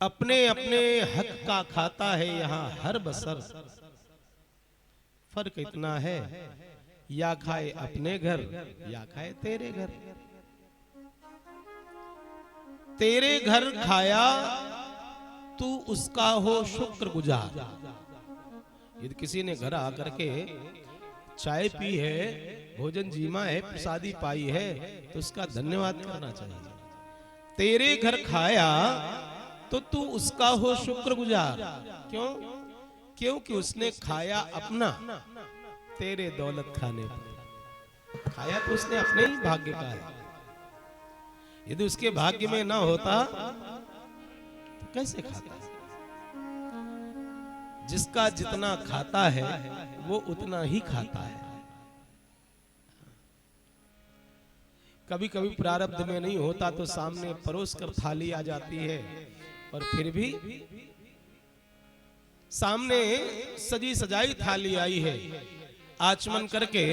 अपने अपने हक का खाता है यहां हर बसर। फर्क इतना है, या खाए अपने घर या खाए तेरे घर। तेरे घर खाया तू उसका हो शुक्रगुजार। यदि किसी ने घर आकर के चाय पी है, भोजन जीमा है, प्रसादी पाई है, तो उसका धन्यवाद करना चाहिए। तेरे घर खाया तो तू उसका हो शुक्रगुजार। क्यों? क्योंकि उसने खाया अपना, तेरे दौलत खाने पर। खाया तो उसने अपने ही भाग्य का है। यदि उसके भाग्य में ना होता तो कैसे खाता? जिसका जितना खाता है वो उतना ही खाता है। कभी कभी प्रारब्ध में नहीं होता तो सामने परोस कर थाली आ जाती है, और फिर भी सामने सजी सजाई थाली आई है, आचमन करके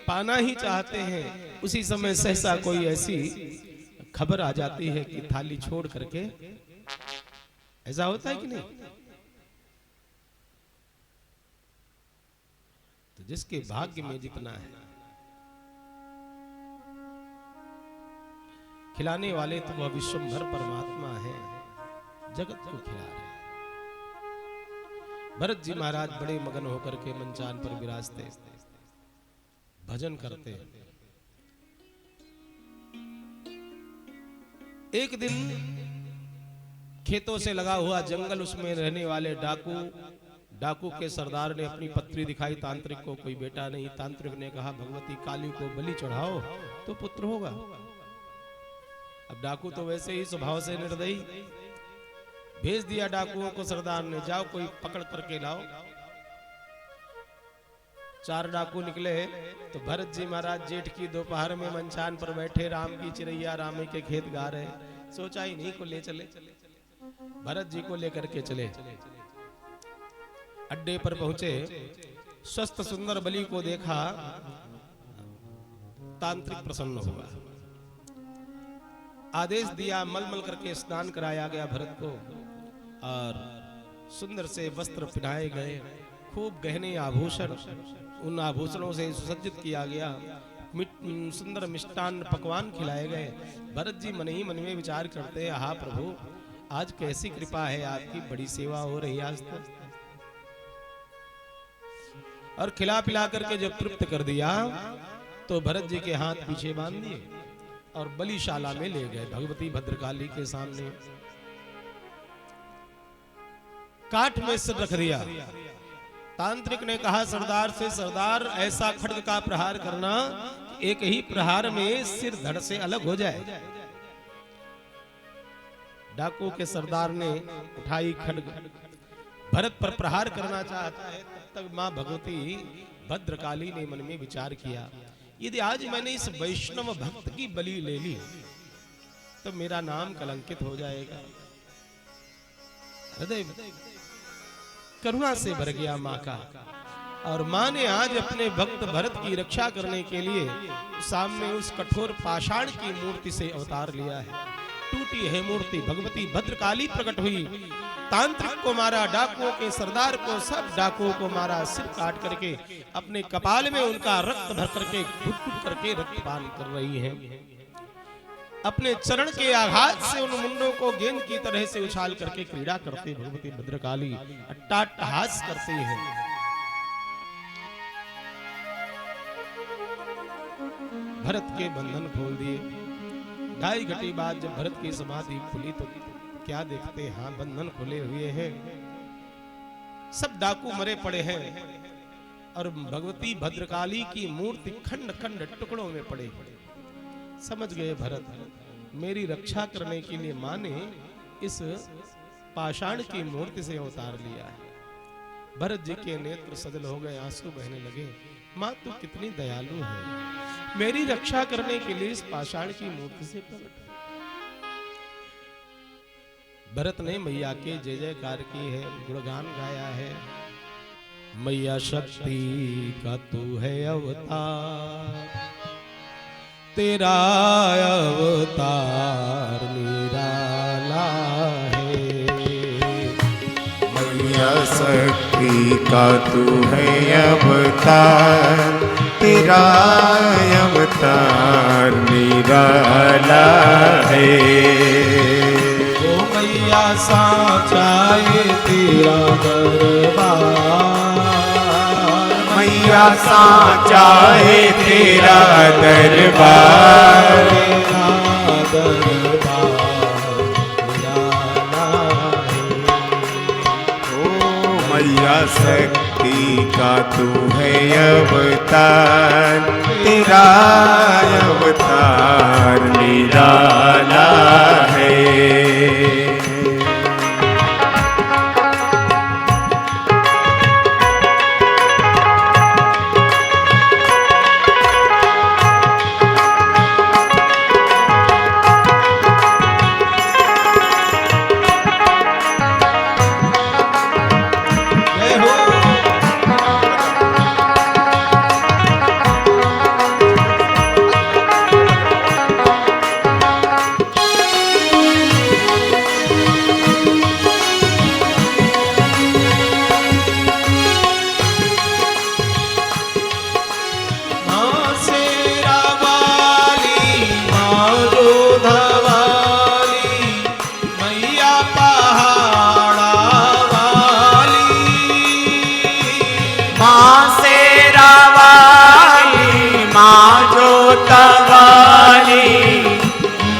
पाना ही चाहते हैं। उसी समय सहसा कोई ऐसी खबर आ जाती है कि थाली छोड़ करके। ऐसा होता है कि नहीं? तो जिसके भाग्य में जितना है, खिलाने वाले तो वह विश्वंभर परमात्मा है, जगत को खिला रहे हैं। भरत जी महाराज बड़े मगन होकर के मंचान पर विराजते, भजन करते। एक दिन खेतों से लगा हुआ जंगल, उसमें रहने वाले डाकू के सरदार ने अपनी पत्री दिखाई तांत्रिक को। कोई बेटा नहीं। तांत्रिक ने कहा भगवती काली को बलि चढ़ाओ तो पुत्र होगा। अब डाकू तो वैसे ही स्वभाव से निर्दयी, भेज दिया डाकुओं को सरदार ने, जाओ कोई पकड़ करके लाओ। 4 डाकू निकले तो भरत जी महाराज जेठ की दोपहर में मंचान पर बैठे राम की चिरैया राम के खेत गा रहे। सोचा ही नहीं को ले चले, भरत जी को लेकर के चले। अड्डे पर पहुंचे, स्वस्थ सुंदर बलि को देखा, तांत्रिक प्रसन्न हुआ। आदेश दिया, मलमल करके स्नान कराया गया भरत को और सुंदर से वस्त्र पहनाए गए, खूब गहने आभूषण, उन आभूषणों से सुसज्जित किया गया, सुंदर मिष्टान पकवान खिलाए गए। भरत जी मन ही मन में विचार करते हैं, आहा प्रभु आज कैसी कृपा है आपकी, बड़ी सेवा हो रही आज तो। और खिला पिला करके जब तृप्त कर दिया तो भरत जी के हाथ पीछे बांध दिए और बलिशाला में ले गए भगवती भद्रकाली के सामने। काठ में सिर रख दिया। तांत्रिक ने कहा सरदार से, सरदार ऐसा खड्ग का प्रहार करना कि एक ही प्रहार में सिर धड़ से अलग हो जाए। डाकू के सरदार ने उठाई खड्ग, भरत पर प्रहार करना चाहता है। तब तक मां भगवती भद्रकाली ने मन में विचार किया, यदि आज मैंने इस वैष्णव भक्त की बलि ले ली तो मेरा नाम कलंकित हो जाएगा। हृदय करुणा से भर गया मां का, और मां ने आज अपने भक्त भरत की रक्षा करने के लिए सामने उस कठोर पाषाण की मूर्ति से अवतार लिया है। टूटी है मूर्ति, भगवती भद्रकाली प्रकट हुई, तांत्रिक को मारा, डाकुओं के सरदार को, सब डाकुओं को मारा, सिर काट करके अपने कपाल में उनका रक्त भर करके घुट-घुट करके रक्तपान कर रही हैं। अपने चरण के आघात से उन मुंडों को गेंद की तरह से उछाल करके क्रीड़ा करते भगवती भद्रकाली अट्टहास करते हैं। भरत के बंधन खोल दिए। 2.5 घंटे बाद जब भरत की समाधि खुली तो क्या देखते हैं, हाँ बंधन खुले हुए हैं, सब डाकू मरे पड़े हैं और भगवती भद्रकाली की मूर्ति खंड खंड टुकड़ों में पड़े। समझ गए भरत, मेरी रक्षा करने के लिए मां ने इस पाषाण की मूर्ति से अवतार लिया है। भरत जी के नेत्र सजल हो गए, आंसू बहने लगे। मां तू कितनी दयालु है, मेरी रक्षा करने के लिए इस पाषाण की मूर्ति से प्रकट। भरत ने मैया के जय जयकार की है, गुणगान गाया है। मैया शक्ति का तू है अवतार, तेरा अवतार निराला है। मैया शक्ति का तू है अवतार, तेरा अवतार निराला है। ओ मैया साचा ये तेरा दरबार, मैया साचा है तेरा दरबार, ओ मैया शक्ति का तू है अवतार, तेरा अवतार निराला है।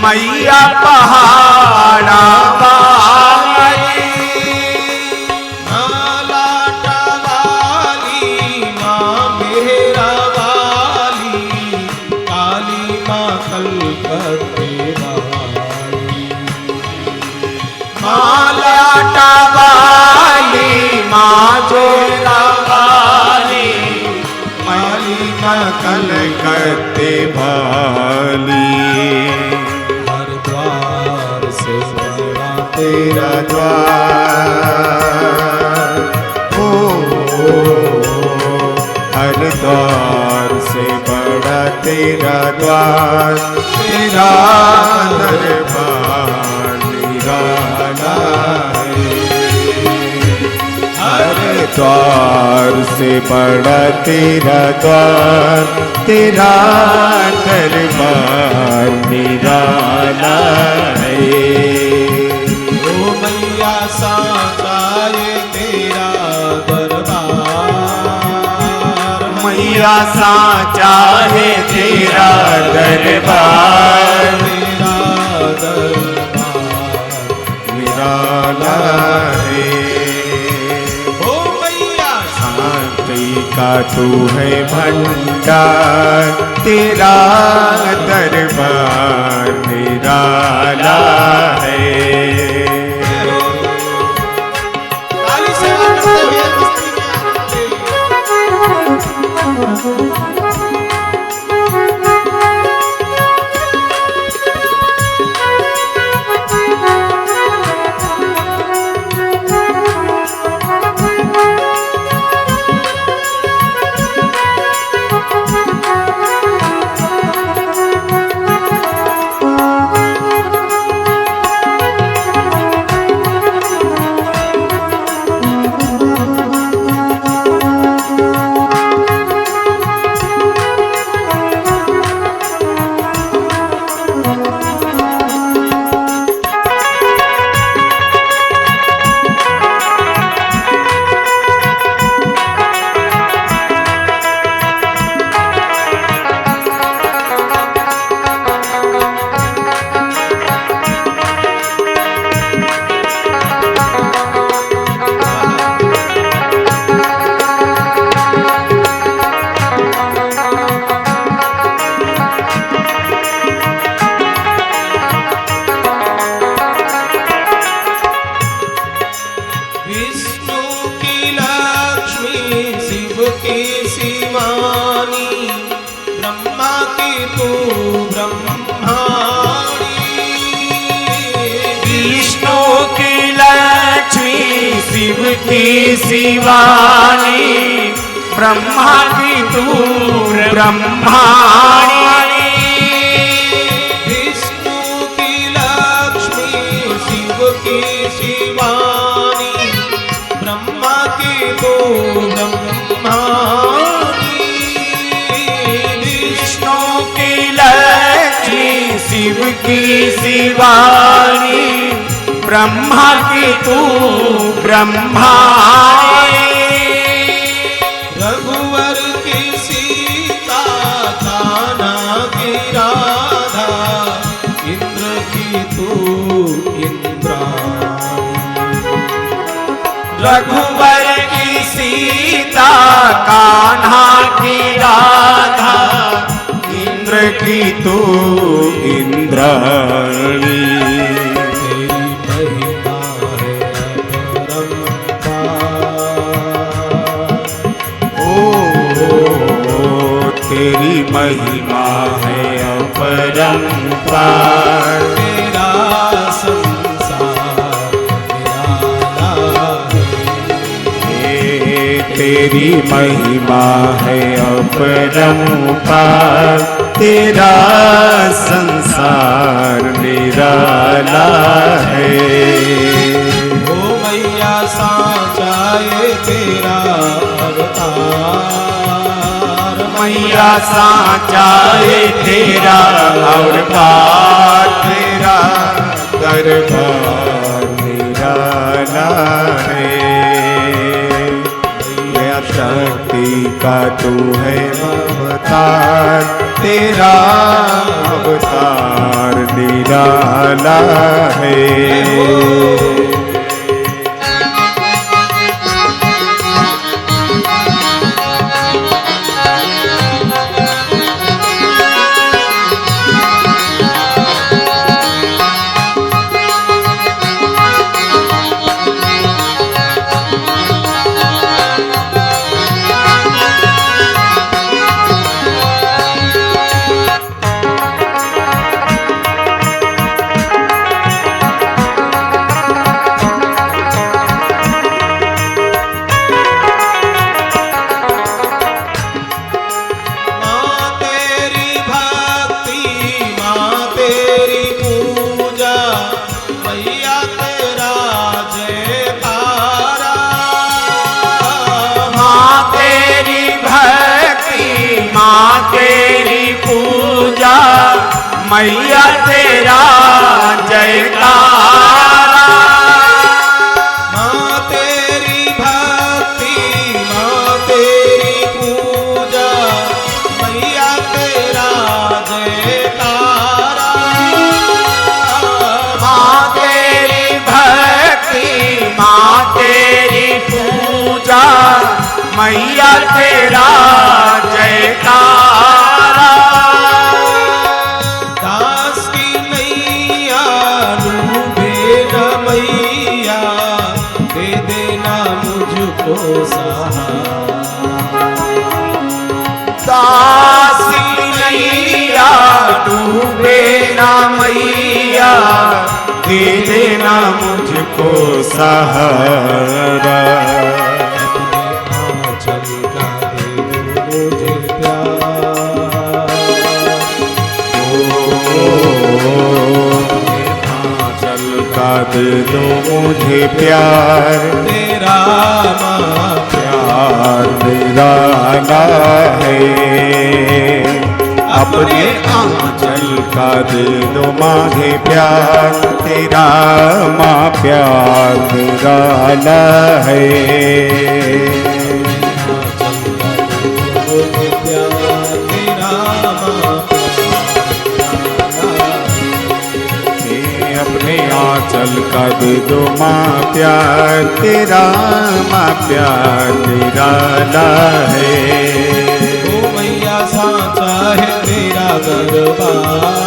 मैया पहाड़ा वाली, लाटा वाली माँ मेरा वाली, काली माँ कलकत्ते वाली। माँ लाटा वाली माँ जोरा वाली, कलकत्ते वाली। हर द्वार से बड़ा तेरा तेरा द्वार ओ हर द्वार से बड़ा तेरा द्वार, तेरा दरबार निराला है। हर द्वार से बड़ा तेरा द्वार, तेरा दरबार निराला है। ओ मैया साचा ये तेरा दरबार, मैया साचा है तेरा दरबार, तेरा दरबार निराला है। ओ मैया शांति का तू है भंडार, तेरा दरबार निराला है। काली सेवा करते हुए मस्ती में आते। विष्णु की लक्ष्मी, शिव की शिवानी, ब्रह्मा की तू ब्रह्माणी। विष्णु की लक्ष्मी, शिव की शिवानी, ब्रह्मा की तू ब्रह्माणी। विष्णु की लक्ष्मी, शिव की शिवानी, ब्रह्मा की तू ब्रह्माणी। विष्णु की लक्ष्मी, शिव की शिवानी, ब्रह्मा की तू ब्रह्माणी। रघुवर की सीता, कान्हा की राधा, इंद्र की तू इंद्राणी। रघुवर की सीता, कान्हा की राधा, इंद्र की तू इंद्राणी। तेरी महिमा है अपरंपार। तेरी महिमा है अपरंपार, तेरा संसार निराला है। ओ मैया साचा ये तेरा अवतार, मैया साचा है तेरा अवतार, तेरा दरबार निराला है। शक्ति का तू है अवतार, तेरा अवतार निराला है। मैया तेरा जयकारा। माँ तेरी भक्ति, माँ तेरी पूजा, मैया तेरा जयकारा। माँ तेरी भक्ति, माँ तेरी पूजा, मैया तेरा जयकारा। दास की नैया डूबे न मैया, दे देना मुझको सहारा। दास की नैया डूबे ना मैया, दे देना मुझको सहारा। आंचल का दे दो मुझे प्यार, आंचल का दे दो मुझे प्यार। तेरा माँ प्यार निराला है, अपने आंचल का दे दो मांगे प्यार। तेरा माँ प्यार निराला है। आंचल का दे दो मुझे प्यार, तेरा माँ अपने आंचल का दे दो माँ प्यार। तेरा माँ प्यार निराला है। ओ मैया साचा है तेरा दरबार,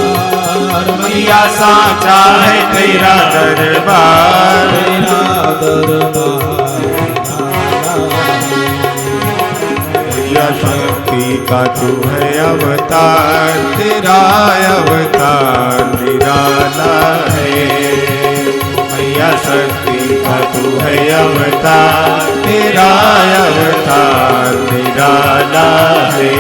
मैया साचा है तेरा दरबार। तेरा दरबार। मैया शक्ति का तू है अवतार। तेरा अवतार निराला है। मैया शक्ति का तू है अवतार। तेरा अवतार निराला है।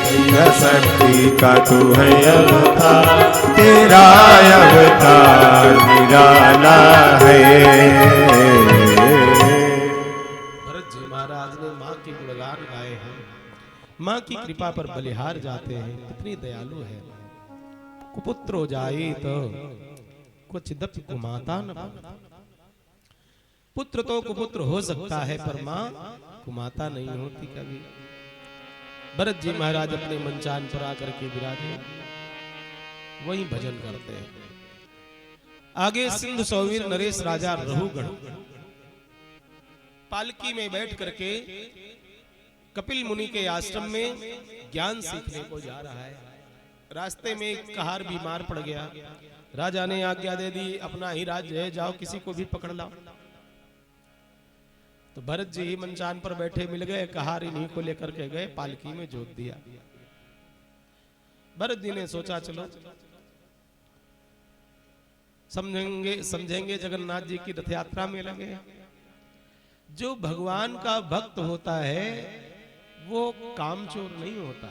मैया शक्ति का तू है अवतार। तेरा अवतार निराला है। भरत जी महाराज ने माँ के गुणगान गाए हैं, माँ की कृपा पर बलिहार जाते हैं। कितनी दयालु है। कुपुत्र हो जाए तो क्वचिदपि कुमाता न भवति। पुत्र तो कुपुत्र हो सकता है, पर माँ कुमाता नहीं होती कभी। भरत जी महाराज अपने मंचान पर आकर के विराजे, वहीं भजन करते हैं। आगे सिंधु सौवीर नरेश राजा रहुगण पालकी में बैठ करके कपिल मुनि के आश्रम में ज्ञान सीखने को जा रहा है। रास्ते में एक कहार बीमार पड़ गया। राजा ने आज्ञा दे दी, अपना ही राज्य है, जाओ किसी को भी पकड़ लाओ। तो भरत जी ही मंचान पर बैठे मिल गए, कहार इन्हीं को लेकर के गए, पालकी में जोत दिया। भरत जी ने सोचा चलो समझेंगे जगन्नाथ जी की रथ यात्रा में लगे। जो भगवान का भक्त होता है वो कामचोर नहीं होता।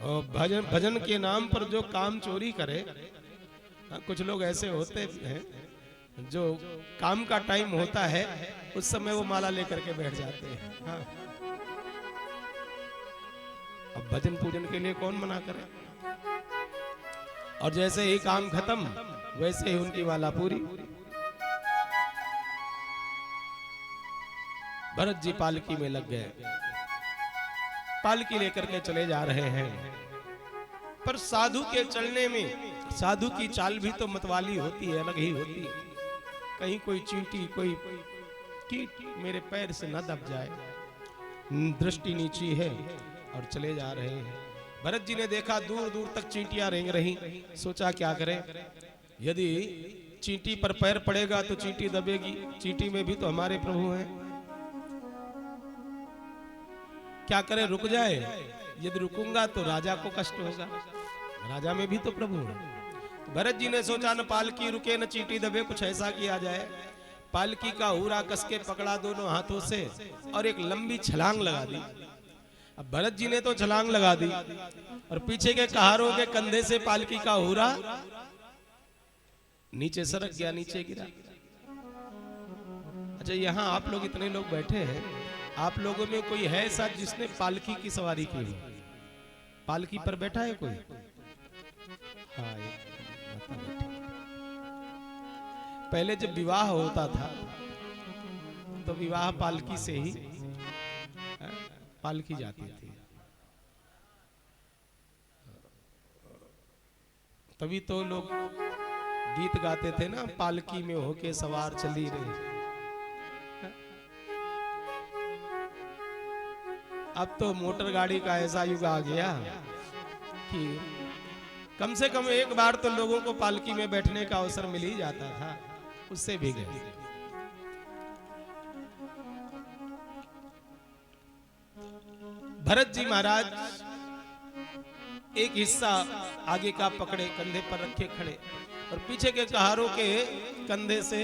और भजन के नाम पर जो काम चोरी करे, कुछ लोग ऐसे होते हैं जो काम का टाइम होता है उस समय वो माला लेकर के बैठ जाते हैं। हाँ। अब भजन पूजन के लिए कौन मना करे। और जैसे ही काम खत्म वैसे ही उनकी माला पूरी। भरत जी पालकी में लग गए, पालकी लेकर के चले जा रहे हैं। पर साधु के चलने में, साधु की चाल भी तो मतवाली होती है, अलग ही होती है। कहीं कोई चींटी, कोई कीट मेरे पैर से न दब जाए, दृष्टि नीची है और चले जा रहे हैं। भरत जी ने देखा दूर दूर तक चींटियां रेंग रही। सोचा क्या करें, यदि चींटी पर पैर पड़ेगा तो चींटी दबेगी, चींटी में भी तो हमारे प्रभु हैं। क्या करें, रुक जाए? यदि रुकूंगा तो राजा को कष्ट होगा, राजा में भी तो प्रभु है। भरत जी ने सोचा न पालकी रुके न चींटी दबे, कुछ ऐसा किया जाए। पालकी का हुरा कस के पकड़ा दोनों हाथों से और एक लंबी छलांग लगा दी। अब भरत जी ने तो छलांग लगा दी और पीछे के कहारों के कंधे से पालकी का हुरा नीचे सरक गया, नीचे गिरा। अच्छा, यहाँ आप लोग इतने लोग बैठे हैं, आप लोगों में कोई है ऐसा जिसने पालकी की सवारी की हो? पालकी पर बैठा है कोई? हाँ, एक माता बैठी। पहले जब विवाह होता था तो विवाह पालकी से ही पालकी जाती थी। तभी तो लोग गीत गाते थे ना, पालकी में होके सवार चली रही। अब तो मोटर गाड़ी का ऐसा युग आ गया कि कम से कम एक बार तो लोगों को पालकी में बैठने का अवसर मिल ही जाता था, उससे भी गए। भरत जी महाराज एक हिस्सा आगे का पकड़े, कंधे पर रखे खड़े, और पीछे के कहारों के कंधे से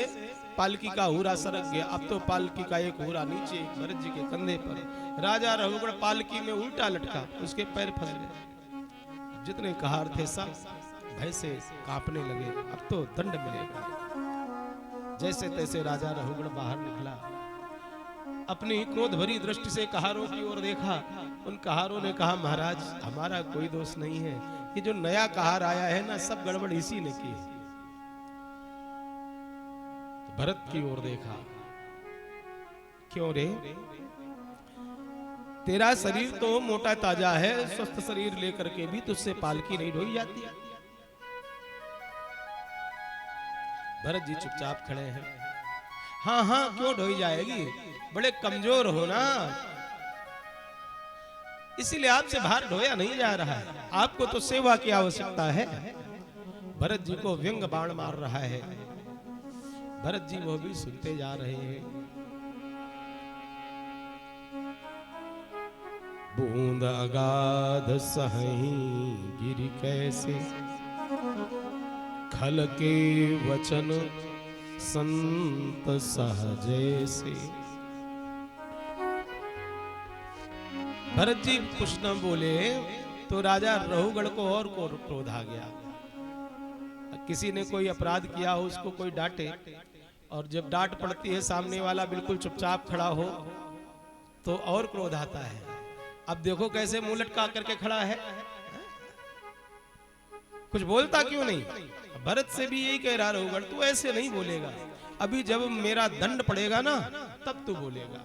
पालकी का हुरा सरक गया। अब तो पालकी का एक हुरा नीचे भरत जी के कंधे पर, राजा रघुगण पालकी में उल्टा लटका, उसके पैर फंस गए। जितने कहार थे सब भय से कांपने लगे। अब तो दंड मिलेगा। जैसे तैसे राजा रघुगण बाहर निकला, अपनी क्रोध भरी दृष्टि से कहारों की ओर देखा। उन कहारों ने कहा, महाराज हमारा कोई दोष नहीं है, ये जो नया कहार आया है ना, सब गड़बड़ इसी ने की है। भरत की ओर देखा, क्यों रे, तेरा शरीर तो मोटा ताजा है, स्वस्थ शरीर लेकर के भी तुझसे पालकी नहीं ढोई जाती। भरत जी चुपचाप खड़े हैं। हाँ हाँ, क्यों ढोई जाएगी, बड़े कमजोर हो ना, इसीलिए आपसे भार ढोया नहीं जा रहा है, आपको तो सेवा की आवश्यकता है। भरत जी को व्यंग बाण मार रहा है। भरत जी वो भी सुनते जा रहे हैं। बूंद अगाध सही गिरि कैसे, खल के वचन संत सहजे से। भरत जी कुछ न बोले तो राजा रघुगण को और क्रोध आ गया। किसी ने कोई अपराध किया हो, उसको कोई डांटे, और जब डांट पड़ती है सामने वाला बिल्कुल चुपचाप खड़ा हो तो और क्रोध आता है। अब देखो कैसे मुंह लटका करके खड़ा है, कुछ बोलता क्यों नहीं। भरत से भी यही कह रहा रघुगण, तू ऐसे नहीं बोलेगा, अभी जब मेरा दंड पड़ेगा ना तब तू बोलेगा।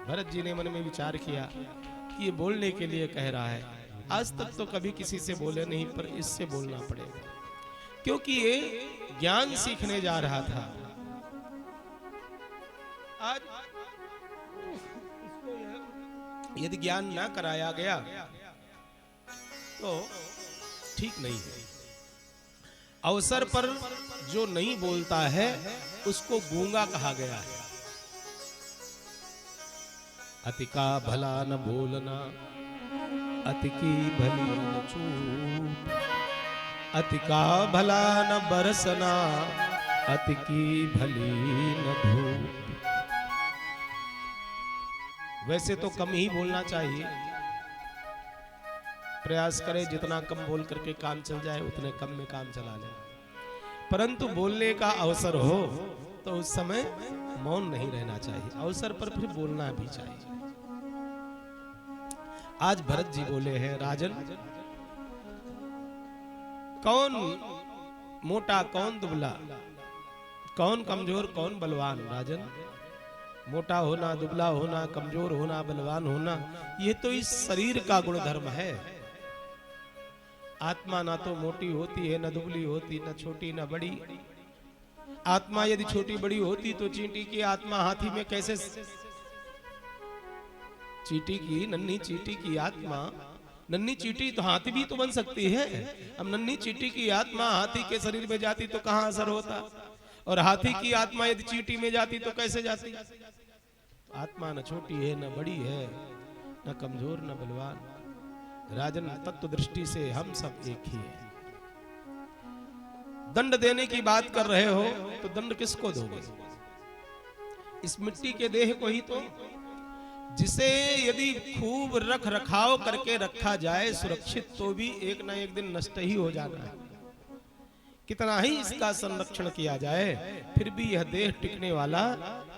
भरत जी ने मन में विचार किया कि ये बोलने के लिए कह रहा है, आज तक तो कभी किसी से बोले नहीं, पर इससे बोलना पड़ेगा, क्योंकि ये ज्ञान सीखने जा रहा था। आज यदि ज्ञान ना कराया गया तो ठीक नहीं है। अवसर पर जो नहीं बोलता है उसको गूंगा कहा गया है। अति का भला न बोलना, अति की भली न चूप, अति का भला न बरसना, अति की भली न धूप। वैसे तो कम ही बोलना चाहिए, प्रयास करें जितना कम बोल करके काम चल जाए उतने कम में काम चला जाए, परंतु बोलने का अवसर हो तो उस समय मौन नहीं रहना चाहिए, अवसर पर फिर बोलना भी चाहिए। आज भरत जी बोले हैं, राजन कौन मोटा कौन दुबला, कौन कमजोर कौन बलवान। राजन, मोटा होना, दुबला होना, कमजोर होना, बलवान होना, ये तो इस शरीर का गुणधर्म है। आत्मा ना तो मोटी होती है, न दुबली होती, न छोटी न बड़ी। आत्मा यदि छोटी बड़ी होती तो चींटी की आत्मा हाथी में कैसे, चींटी की, नन्ही चींटी की आत्मा, नन्ही चींटी तो हाथी भी तो बन सकती है। अब नन्ही चींटी की आत्मा हाथी के शरीर में जाती तो कहां असर होता, और हाथी की आत्मा यदि चींटी में जाती तो कैसे जाती। आत्मा न छोटी है, न बड़ी है, न कमजोर न बलवान। राजन, तत्व दृष्टि से हम सब एक ही हैं। दंड देने की बात कर रहे हो तो दंड किसको दोगे? इस मिट्टी के देह को ही तो, जिसे यदि खूब रख रखाव करके रखा जाए सुरक्षित, तो भी एक ना एक दिन नष्ट ही हो जाना है। कितना ही इसका संरक्षण किया जाए फिर भी यह देह टिकने वाला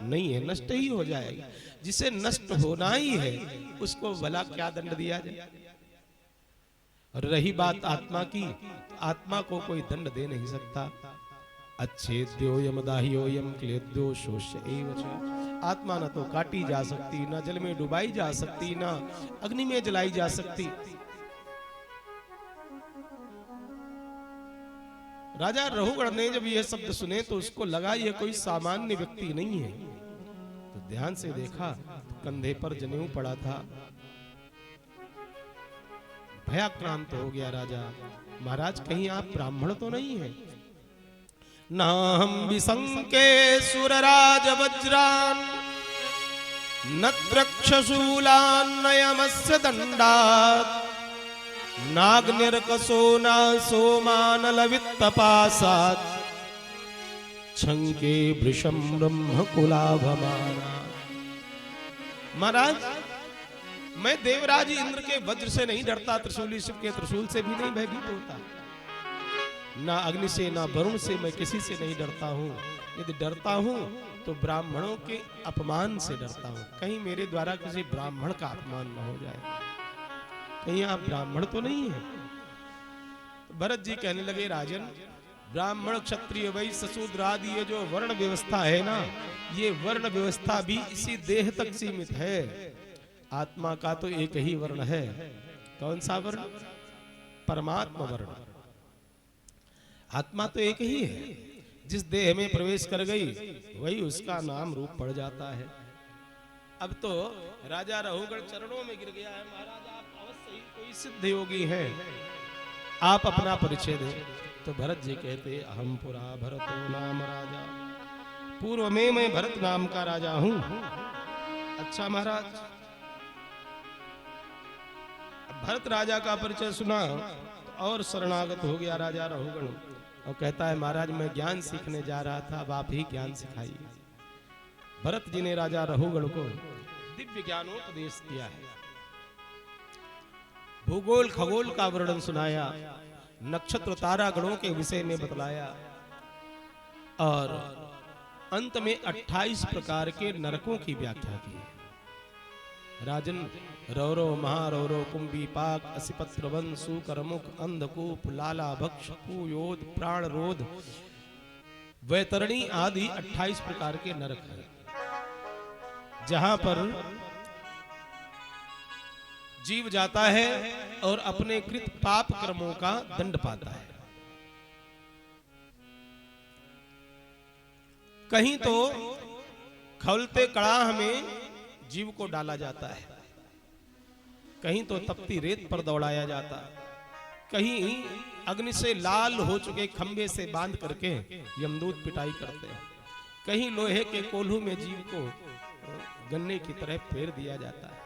नहीं है, नष्ट ही हो जाएगा। जिसे नष्ट होना ही है उसको भला क्या दंड दिया जाए। और रही बात आत्मा की, आत्मा को कोई दंड दे नहीं सकता। अच्छेद्यो यमदाह्यो यम क्लेद्यो शोष्य एव च। आत्मा न तो काटी जा सकती, न जल में डुबाई जा सकती, न अग्नि में जलाई जा सकती। राजा रहुगण ने जब यह शब्द सुने तो उसको लगा यह कोई सामान्य व्यक्ति नहीं है। तो ध्यान से देखा तो कंधे पर जनेऊ पड़ा था। भयाक्रांत हो गया राजा, महाराज कहीं आप ब्राह्मण तो नहीं है? ना हम विसंके सुरराज वज्रान नत्रक्षशूलान नयमस्य दंडात् नाग्निर्कसो न सोमानलवित्तपासात् छंके वृषम ब्रह्म कुलाभमाना। महाराज मैं देवराज इंद्र के वज्र से नहीं डरता, त्रिशूली शिव के त्रिशूल से भी नहीं भयभीत होता, ना अग्नि से ना वरुण से मैं किसी से नहीं डरता हूँ। यदि डरता हूँ तो ब्राह्मणों के अपमान से डरता हूँ, कहीं मेरे द्वारा किसी ब्राह्मण का अपमान न हो जाए। कहीं आप ब्राह्मण तो नहीं है? तो भरत जी कहने लगे राजन, ब्राह्मण क्षत्रिय वैश्य शूद्र आदि ये जो वर्ण व्यवस्था है ना, ये वर्ण व्यवस्था भी इसी देह तक सीमित है। आत्मा का तो एक ही वर्ण है। कौन सा वर्ण? परमात्मा वर्ण। आत्मा तो एक ही है, जिस देह में प्रवेश कर गई वही उसका नाम रूप पड़ जाता है। अब तो राजा रहुगण चरणों में गिर गया है, महाराज आप अवश्य ही कोई सिद्ध योगी हैं, आप अपना परिचय दें। तो भरत जी कहते अहम पुरा भरतो नाम राजा, पूर्व में मैं भरत नाम का राजा हूं। अच्छा महाराज, भरत राजा का परिचय सुना तो और शरणागत हो गया राजा रहुगण और कहता है महाराज मैं ज्ञान सीखने जा रहा था, अब आप ही ज्ञान सिखाइए। भरत जी ने राजा रहुगण को दिव्य ज्ञानोपदेश किया है, भूगोल खगोल का वर्णन सुनाया, नक्षत्र तारा गणों के विषय में बतलाया और अंत में 28 प्रकार के नरकों की व्याख्या की। राजन रौरव महारौरव कुंभी पाक असिपत्र वन सुकरमुख अंधकूप लाला भक्ष कुयोध प्राण रोध वैतरणी आदि 28 प्रकार के नरक हैं, जहां पर जीव जाता है और अपने कृत पाप कर्मों का दंड पाता है। कहीं तो खौलते कड़ाह में जीव को डाला जाता है, कहीं तो तपती रेत पर दौड़ाया जाता, कहीं अग्नि से लाल हो चुके खंबे से बांध करके यमदूत पिटाई करते हैं, कहीं लोहे के कोल्हू में जीव को गन्ने की तरह फेर दिया जाता है।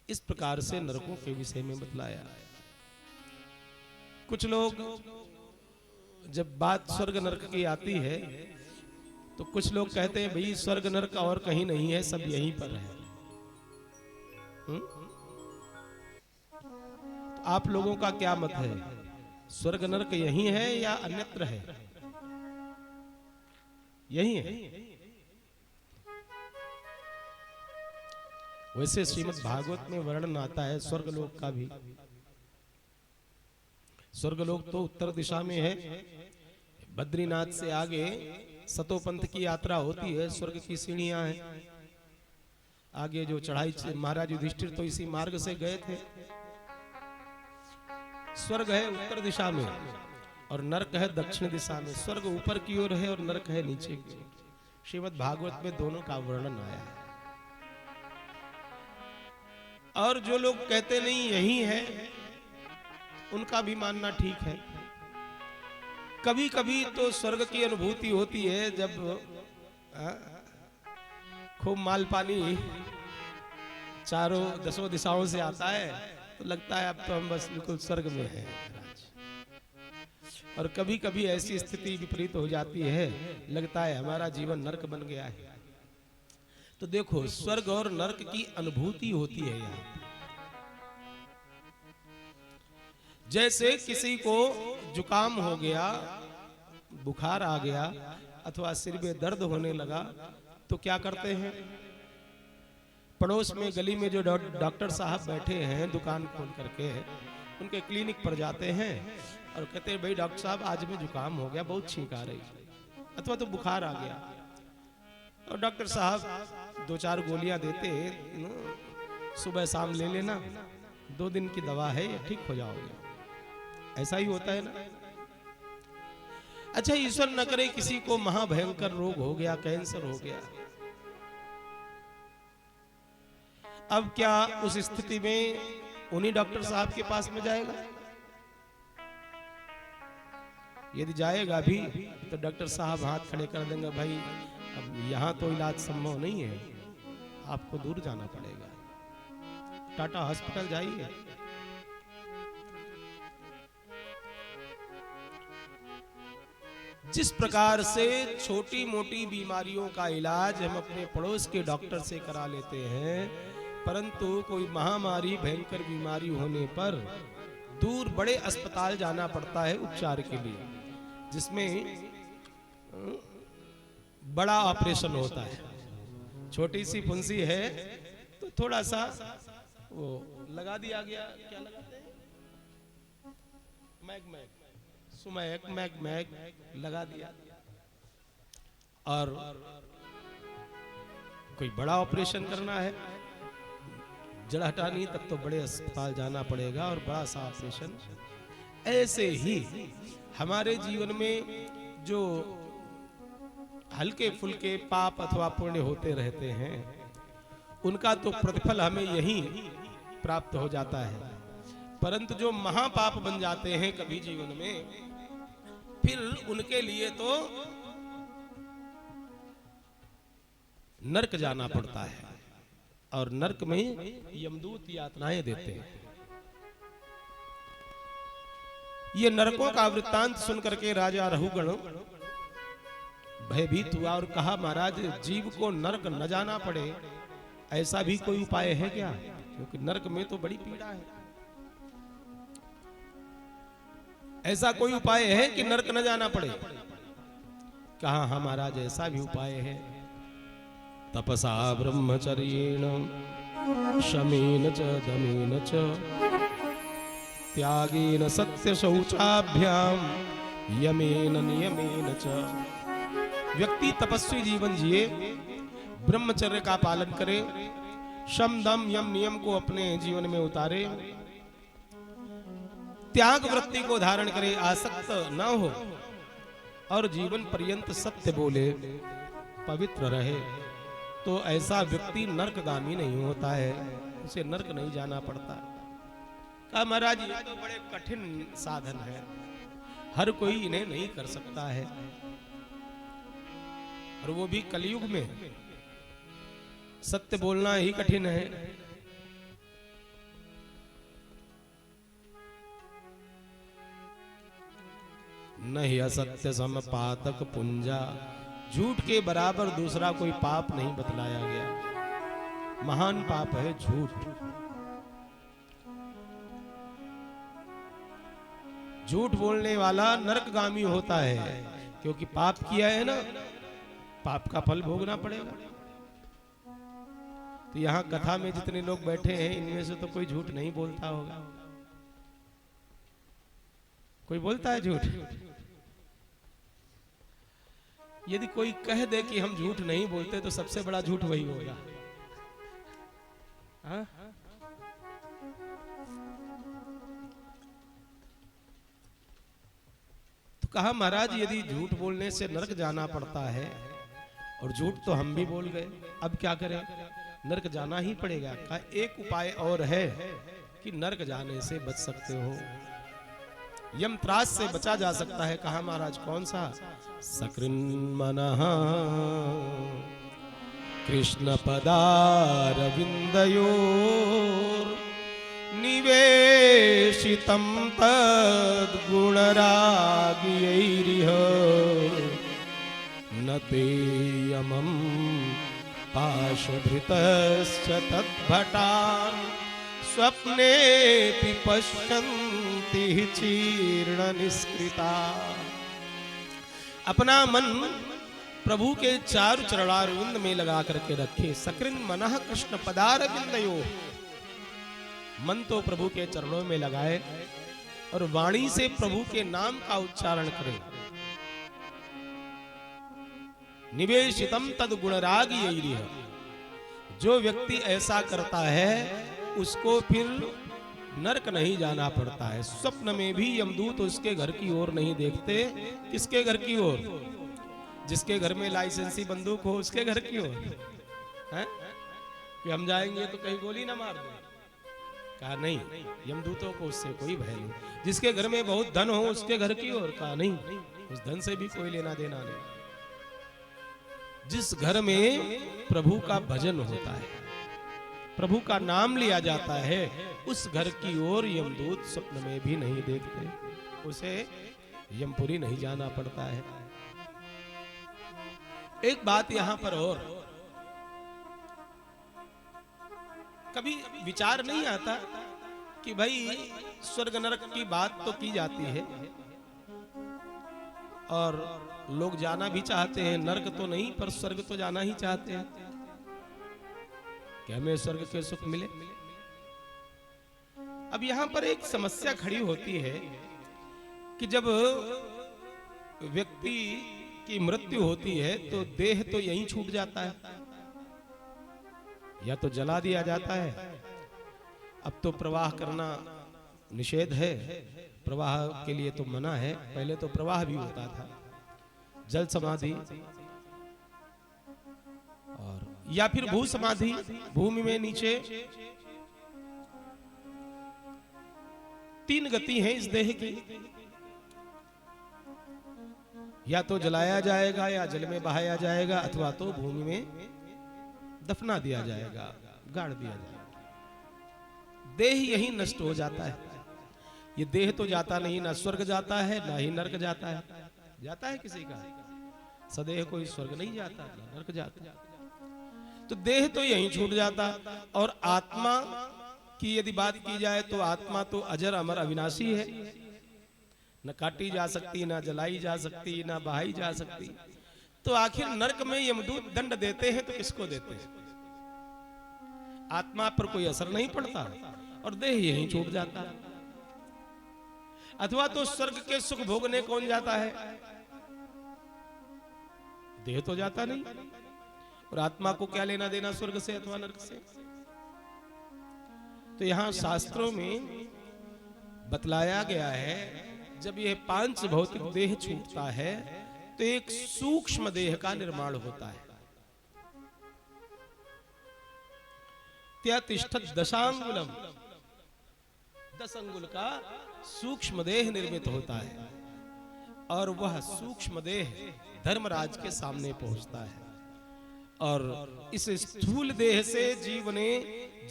इस प्रकार से नरकों के विषय में बतलाया। कुछ लोग जब बात स्वर्ग नरक की आती है तो कुछ लोग कहते हैं भाई स्वर्ग नरक और कहीं नहीं है, सब यहीं पर है। तो आप लोगों का क्या मत है, स्वर्ग नरक यहीं है या अन्यत्र है? यहीं है। वैसे श्रीमद् भागवत में वर्णन आता है स्वर्गलोक का भी। स्वर्गलोक तो उत्तर दिशा में है, बद्रीनाथ से आगे सतोपंथ की यात्रा होती है, स्वर्ग की सीढ़ियां हैं। आगे जो चढ़ाई महाराज युधिष्ठिर तो इसी मार्ग से गए थे। स्वर्ग है उत्तर दिशा में और नरक है दक्षिण दिशा में। स्वर्ग ऊपर की ओर है और नरक है नीचे की ओर। श्रीमद् भागवत में दोनों का वर्णन आया है। और जो लोग कहते नहीं यही है, उनका भी मानना ठीक है। कभी कभी तो स्वर्ग की अनुभूति होती है जब खूब माल पानी चारों दसों दिशाओं से आता है तो लगता है अब तो हम बस बिल्कुल स्वर्ग में हैं। और कभी कभी ऐसी स्थिति विपरीत हो जाती है, लगता है हमारा जीवन नरक बन गया है। तो देखो स्वर्ग और नरक की अनुभूति होती है यहाँ। जैसे किसी को जुकाम हो गया, बुखार आ गया अथवा सिर में दर्द होने लगा तो क्या करते हैं? पड़ोस में गली में जो डॉक्टर साहब बैठे हैं दुकान खोल करके, उनके क्लिनिक पर जाते हैं और कहते हैं भाई डॉक्टर साहब आज में जुकाम हो गया, बहुत छींक आ रही अथवा तो बुखार आ गया। और डॉक्टर साहब 2-4 गोलियां देते, सुबह शाम ले लेना, 2 दिन की दवा है, ठीक हो जाओगे। ऐसा ही होता है ना। अच्छा, ईश्वर न करे किसी को महाभयंकर रोग हो गया, कैंसर हो गया, अब क्या उस स्थिति में उन्हीं डॉक्टर साहब के पास में जाएगा? यदि जाएगा भी तो डॉक्टर साहब हाथ खड़े कर देंगे, भाई अब यहां तो इलाज संभव नहीं है, आपको दूर जाना पड़ेगा, टाटा हॉस्पिटल जाइए। जिस प्रकार से छोटी मोटी बीमारियों का इलाज हम अपने पड़ोस के डॉक्टर से करा लेते हैं, परंतु कोई महामारी भयंकर बीमारी होने पर दूर बड़े अस्पताल जाना पड़ता है उपचार के लिए, जिसमें बड़ा ऑपरेशन होता है। छोटी सी फुंसी है तो थोड़ा सा वो लगा दिया गया, क्या लगाते हैं, मैग लगा दिया। और कोई बड़ा ऑपरेशन करना है, जड़ हटानी, तब तो बड़े अस्पताल जाना पड़ेगा और बड़ा सा ऑपरेशन। ऐसे ही हमारे जीवन में जो हल्के फुल्के पाप अथवा पुण्य होते रहते हैं, उनका तो प्रतिफल हमें यही प्राप्त हो जाता है, परंतु जो महापाप बन जाते हैं कभी जीवन में, फिर उनके लिए तो नरक जाना पड़ता है, और नरक में यमदूत यातनाएं देते हैं। ये नरकों का वृत्तांत सुन करके राजा रहुगण भयभीत हुआ और कहा, महाराज जीव को नरक न जाना पड़े, ऐसा भी कोई उपाय है क्या? क्योंकि नरक में तो बड़ी पीड़ा है। ऐसा कोई उपाय है कि नरक न जाना पड़े? कहा, हाँ महाराज ऐसा भी उपाय है। तपसा ब्रह्मचर्येण शमेन च दमेन च त्यागेन सत्य शौचाभ्याम यमेन नियमेन च। व्यक्ति तपस्वी जीवन जिए, ब्रह्मचर्य का पालन करे, शम दम यम नियम को अपने जीवन में उतारे, त्याग वृत्ति को धारण करे, आसक्त न हो और जीवन पर्यंत सत्य बोले, पवित्र रहे, तो ऐसा व्यक्ति नरकगामी नहीं होता है, उसे नरक नहीं जाना पड़ता। कहा, महाराज ये तो बड़े कठिन साधन है, हर कोई इन्हें नहीं कर सकता है, और वो भी कलयुग में सत्य बोलना ही कठिन है। नहीं असत्य सम पातक पुंजा, झूठ के बराबर दूसरा कोई पाप नहीं बतलाया गया। महान पाप है झूठ। झूठ बोलने वाला नरकगामी होता है, क्योंकि पाप किया है ना, पाप का फल भोगना पड़ेगा। तो यहां कथा में जितने लोग बैठे हैं, इनमें से तो कोई झूठ नहीं बोलता होगा। कोई बोलता है झूठ? यदि कोई कह दे कि हम झूठ नहीं बोलते, तो सबसे बड़ा झूठ वही होगा। हाँ? तो कहा, महाराज यदि झूठ बोलने से नरक जाना पड़ता है, और झूठ तो हम भी बोल गए, अब क्या करें? नरक जाना ही पड़ेगा। कहा, एक उपाय और है कि नरक जाने से बच सकते हो, यम त्रास से बचा जा सकता है। कहा, महाराज कौन सा? सकृन्मनः कृष्ण पदारविंदयोर निवेशितं तद्गुणरागियैरिह न ते यमं पाशभृतश्च तद्भटान् स्वप्नेऽपि पश्यन्ति कीर्ति चीर्ण निष्कृता। अपना मन प्रभु के चारु चरणारविंद में लगा करके रखे। सकृन मनः कृष्ण पदारविंदयो, मन तो प्रभु के चरणों में लगाए और वाणी से प्रभु के नाम का उच्चारण करे। निवेशितम तद गुणरागी यैरिह, जो व्यक्ति ऐसा करता है उसको फिर नरक नहीं जाना पड़ता है। स्वप्न में भी यमदूत उसके घर की ओर नहीं देखते। किसके घर की ओर? जिसके घर में लाइसेंसी बंदूक हो उसके घर की ओर है कि हम जाएंगे तो कहीं गोली ना मार दे। कहा नहीं, यमदूतों को उससे कोई भय नहीं। जिसके घर में बहुत धन हो उसके घर की ओर? कहा नहीं, उस धन से भी कोई लेना देना नहीं। जिस घर में प्रभु का भजन होता है, प्रभु का नाम लिया जाता है, उस घर की ओर यमदूत स्वप्न में भी नहीं देखते। उसे यमपुरी नहीं जाना पड़ता है। एक बात यहां पर और, कभी विचार नहीं आता कि भाई स्वर्ग नरक की बात तो की जाती है और लोग जाना भी चाहते हैं, नरक तो नहीं पर स्वर्ग तो जाना ही चाहते हैं कि हमें स्वर्ग के सुख मिले। अब यहां पर एक समस्या खड़ी होती है कि जब व्यक्ति की मृत्यु होती है तो देह तो यहीं छूट जाता है, या तो जला दिया जाता है। अब तो प्रवाह करना निषेध है, प्रवाह के लिए तो मना है। पहले तो प्रवाह भी होता था, जल समाधि और या फिर भू समाधि, भूमि में नीचे। तीन गति है इस देह की, या तो जलाया जाएगा या जल में बहाया जाएगा, अथवा तो भूमि में दफना दिया जाएगा, गाड़ दिया जाएगा। देह यही नष्ट हो जाता है। ये देह तो जाता नहीं, ना स्वर्ग जाता है ना ही नरक जाता है। जाता है किसी का? सदेह कोई स्वर्ग नहीं जाता ना नरक जाता। तो देह तो यहीं छूट जाता। और आत्मा की यदि बात की जाए तो आत्मा तो अजर अमर अविनाशी है, न काटी जा सकती, ना जलाई जा सकती, ना बहाई जा सकती। तो आखिर नरक में यमदूत दंड देते हैं तो किसको देते हैं? आत्मा पर कोई असर नहीं पड़ता और देह यहीं छूट जाता। अथवा तो स्वर्ग के सुख भोगने कौन जाता है? देह तो जाता नहीं, और आत्मा को क्या लेना देना स्वर्ग से अथवा नरक से? तो यहां शास्त्रों में बतलाया गया है, जब यह पांच भौतिक देह छूटता है तो एक सूक्ष्म देह का निर्माण होता है। त्यतिष्ठत् दशांगुलम, 10 अंगुल का सूक्ष्म देह निर्मित होता है और वह सूक्ष्म देह धर्मराज के सामने पहुंचता है। और इस स्थूल देह से जीव ने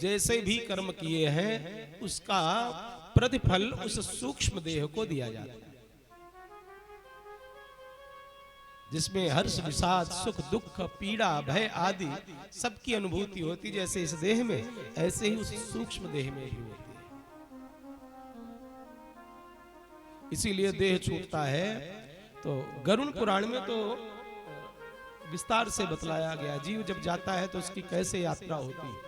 जैसे भी कर्म किए हैं उसका प्रतिफल उस सूक्ष्म देह को दिया जाता है, जिसमें हर्ष विषाद सुख दुख पीड़ा भय आदि सबकी अनुभूति होती। जैसे इस देह में, ऐसे ही उस सूक्ष्म देह में भी होती है। इसीलिए देह छूटता है। तो गरुड़ पुराण में तो विस्तार से बतलाया गया, जीव जब जाता है तो उसकी कैसे यात्रा होती है।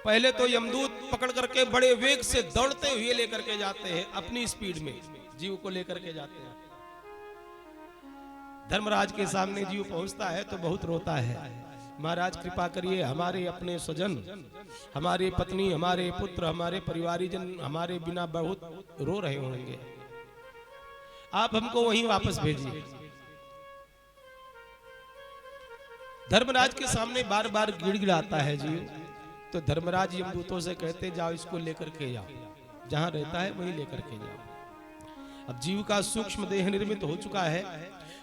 पहले तो यमदूत पकड़ करके बड़े वेग से दौड़ते हुए लेकर के जाते हैं, अपनी स्पीड में जीव को लेकर के जाते हैं। धर्मराज के सामने जीव पहुंचता है तो बहुत रोता है, महाराज कृपा करिए, हमारे अपने स्वजन, हमारे पत्नी, हमारे पुत्र, हमारे परिवारीजन हमारे बिना बहुत रो रहे होंगे, आप हमको वहीं वापस भेजिए। धर्मराज के सामने बार बार गिड़गिड़ाता है जीव। तो धर्मराज यमदूतों से कहते जाओ इसको लेकर के जाओ, जहां रहता है वहीं लेकर के जाओ। अब जीव का सूक्ष्म देह निर्मित हो चुका है।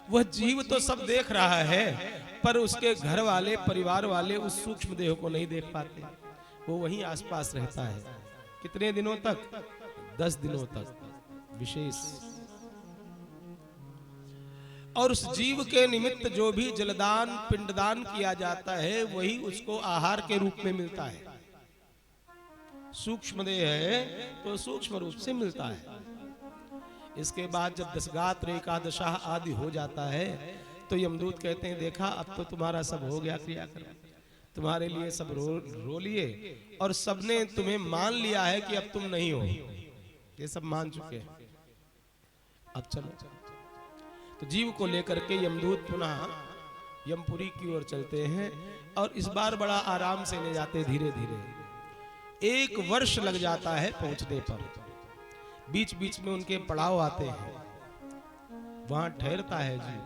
वह जीव तो सब देख रहा है पर उसके घर वाले परिवार वाले उस सूक्ष्म देह को नहीं देख पाते। वो वहीं आसपास रहता है। कितने दिनों तक? 10 दिनों तक विशेष। और उस जीव के निमित्त जो भी जलदान पिंडदान किया जाता है वही उसको आहार के रूप में मिलता है। सूक्ष्म देह है तो सूक्ष्म रूप से मिलता है। इसके बाद जब दशगात्र एकादशा आदि हो जाता है तो यमदूत कहते हैं देखा अब तो तुम्हारा सब हो गया क्रियाक्रम, तुम्हारे लिए सब रो लिए और सबने तुम्हें मान लिया है कि अब तुम नहीं हो, ये सब मान चुके हैं, अब चलो। तो जीव को लेकर के यमदूत पुनः यमपुरी की ओर चलते हैं और इस बार बड़ा आराम से ले जाते धीरे धीरे। 1 वर्ष लग जाता है पहुंचने पर। बीच बीच में उनके पड़ाव आते हैं, वहां ठहरता है जीव।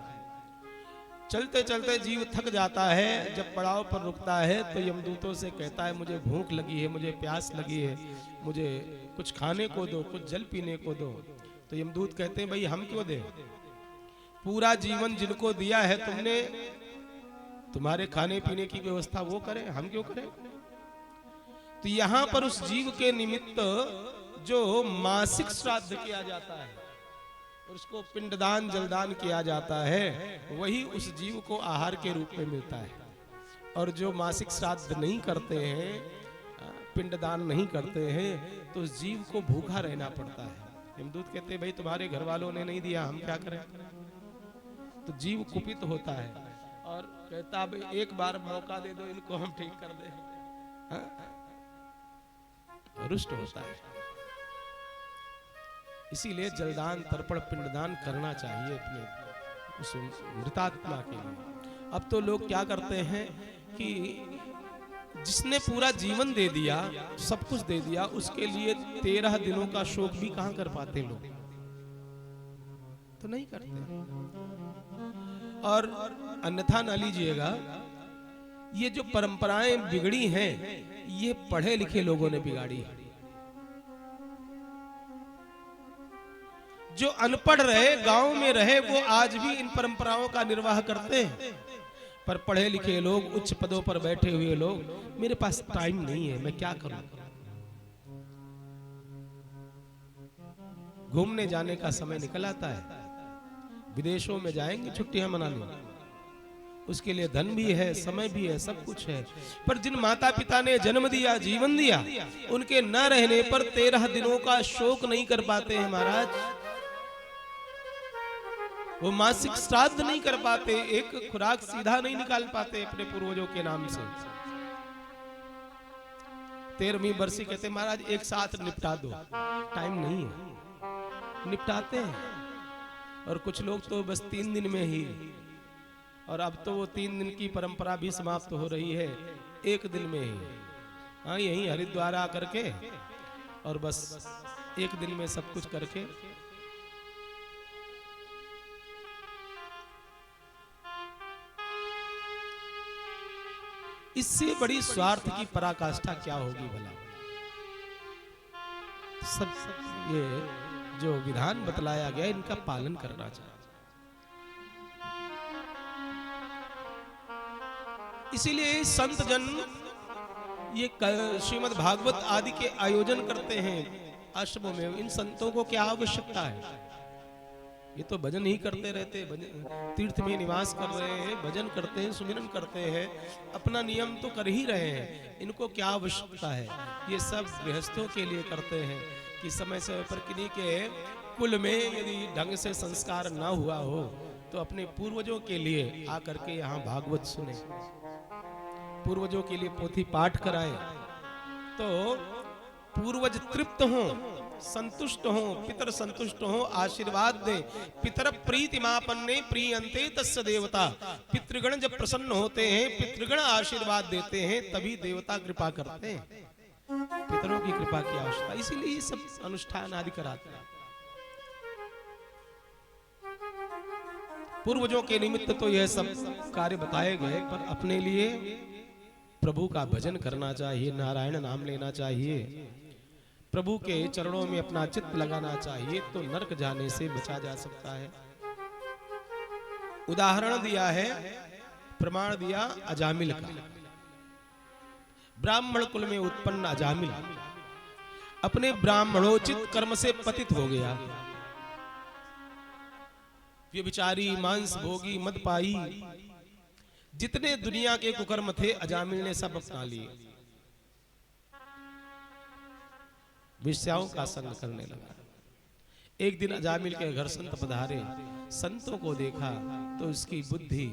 चलते चलते जीव थक जाता है, जब पड़ाव पर रुकता है तो यमदूतों से कहता है मुझे भूख लगी है, मुझे प्यास लगी है, मुझे कुछ खाने को दो, कुछ जल पीने को दो। तो यमदूत कहते हैं भाई हम क्यों दें, पूरा जीवन जिनको दिया है तुमने, तुम्हारे खाने पीने की व्यवस्था वो करें, हम क्यों करें। तो यहां पर उस जीव के निमित्त जो मासिक श्राद्ध किया जाता है और उसको पिंडदान जलदान किया जाता है, वही उस जीव को आहार के रूप में मिलता है। और जो मासिक श्राद्ध नहीं करते हैं, पिंडदान नहीं करते हैं, तो उस जीव को भूखा रहना पड़ता है। यमदूत कहते हैं भाई तुम्हारे घर वालों ने नहीं दिया, हम क्या करें। तो जीव कुपित होता है और कहता भाई एक बार मौका दे दो, इनको हम ठीक कर दे, रुष्ट होता है। इसीलिए जलदान तर्पण पिंडदान करना चाहिए अपने उस मृतात्मा के लिए। अब तो लोग क्या करते हैं कि जिसने पूरा जीवन दे दिया, सब कुछ दे दिया, उसके लिए 13 दिनों का शोक भी कहां कर पाते लोग, तो नहीं करते। और अन्यथा ना लीजिएगा, ये जो परंपराएं बिगड़ी हैं, ये पढ़े लिखे लोगों ने बिगाड़ी है। जो अनपढ़ रहे, गांव में रहे, वो आज भी इन परंपराओं का निर्वाह करते हैं। पर पढ़े लिखे लोग, उच्च पदों पर बैठे हुए लोग, मेरे पास टाइम नहीं है, मैं क्या करूं। घूमने जाने का समय निकल आता है, विदेशों में जाएंगे छुट्टियां मनाने, उसके लिए धन भी है, समय भी है, सब कुछ है। पर जिन माता पिता ने जन्म दिया, जीवन दिया, उनके न रहने पर 13 दिनों का शोक नहीं कर पाते हैं महाराज। वो मासिक श्राद्ध नहीं कर पाते, एक खुराक सीधा नहीं निकाल पाते अपने पूर्वजों के नाम से। 13वीं बरसी कहते महाराज एक साथ निपटा दो, टाइम नहीं है, निपटाते हैं। और कुछ लोग तो बस 3 दिन में ही, और अब तो वो 3 दिन की परंपरा भी समाप्त हो रही है, 1 दिन में ही। हाँ, यहीं हरिद्वार आकर के और बस 1 दिन में सब कुछ करके। इससे बड़ी स्वार्थ की पराकाष्ठा क्या होगी भला। सब ये जो विधान बतलाया गया, इनका पालन करना चाहिए। इसीलिए संत जन ये श्रीमद् भागवत आदि के आयोजन करते हैं आश्रमों में। इन संतों को क्या आवश्यकता है, ये तो भजन ही करते रहते, तीर्थ में निवास कर रहे हैं, भजन करते हैं, सुमिरन करते हैं, अपना नियम तो कर ही रहे हैं। इनको क्या आवश्यकता है, ये सब गृहस्थों के लिए करते हैं कि समय समय पर किन्हीं के कुल में यदि ढंग से संस्कार ना हुआ हो तो अपने पूर्वजों के लिए आकर के यहाँ भागवत सुने, पूर्वजों के लिए पोथी पाठ कराएं, तो पूर्वज तृप्त हों, संतुष्ट हो, पितर संतुष्ट हो, आशीर्वाद दे। पितर प्रीतिमापन्ने प्रीयन्ते तस्य देवता। पितृगण जब प्रसन्न होते हैं, पितृगण आशीर्वाद देते हैं, तभी देवता कृपा करते हैं। पितरों की कृपा की आवश्यकता, इसीलिए ये सब अनुष्ठान आदि कराते हैं। पूर्वजों के निमित्त तो यह सब कार्य बताए गए, पर अपने लिए प्रभु का भजन करना चाहिए, नारायण नाम लेना चाहिए, प्रभु के चरणों में अपना चित्त लगाना चाहिए, तो नरक जाने से बचा जा सकता है। उदाहरण दिया है, प्रमाण दिया अजामिल का। ब्राह्मण कुल में उत्पन्न अजामिल अपने ब्राह्मणोचित कर्म से पतित हो गया। व्यभिचारी, मांस भोगी, मदपाई, जितने दुनिया के कुकर्म थे अजामिल ने सब अपना लिए। विषयों का संग करने लगा। एक दिन अजामिल के घर संत पधारे, संतों को देखा तो उसकी बुद्धि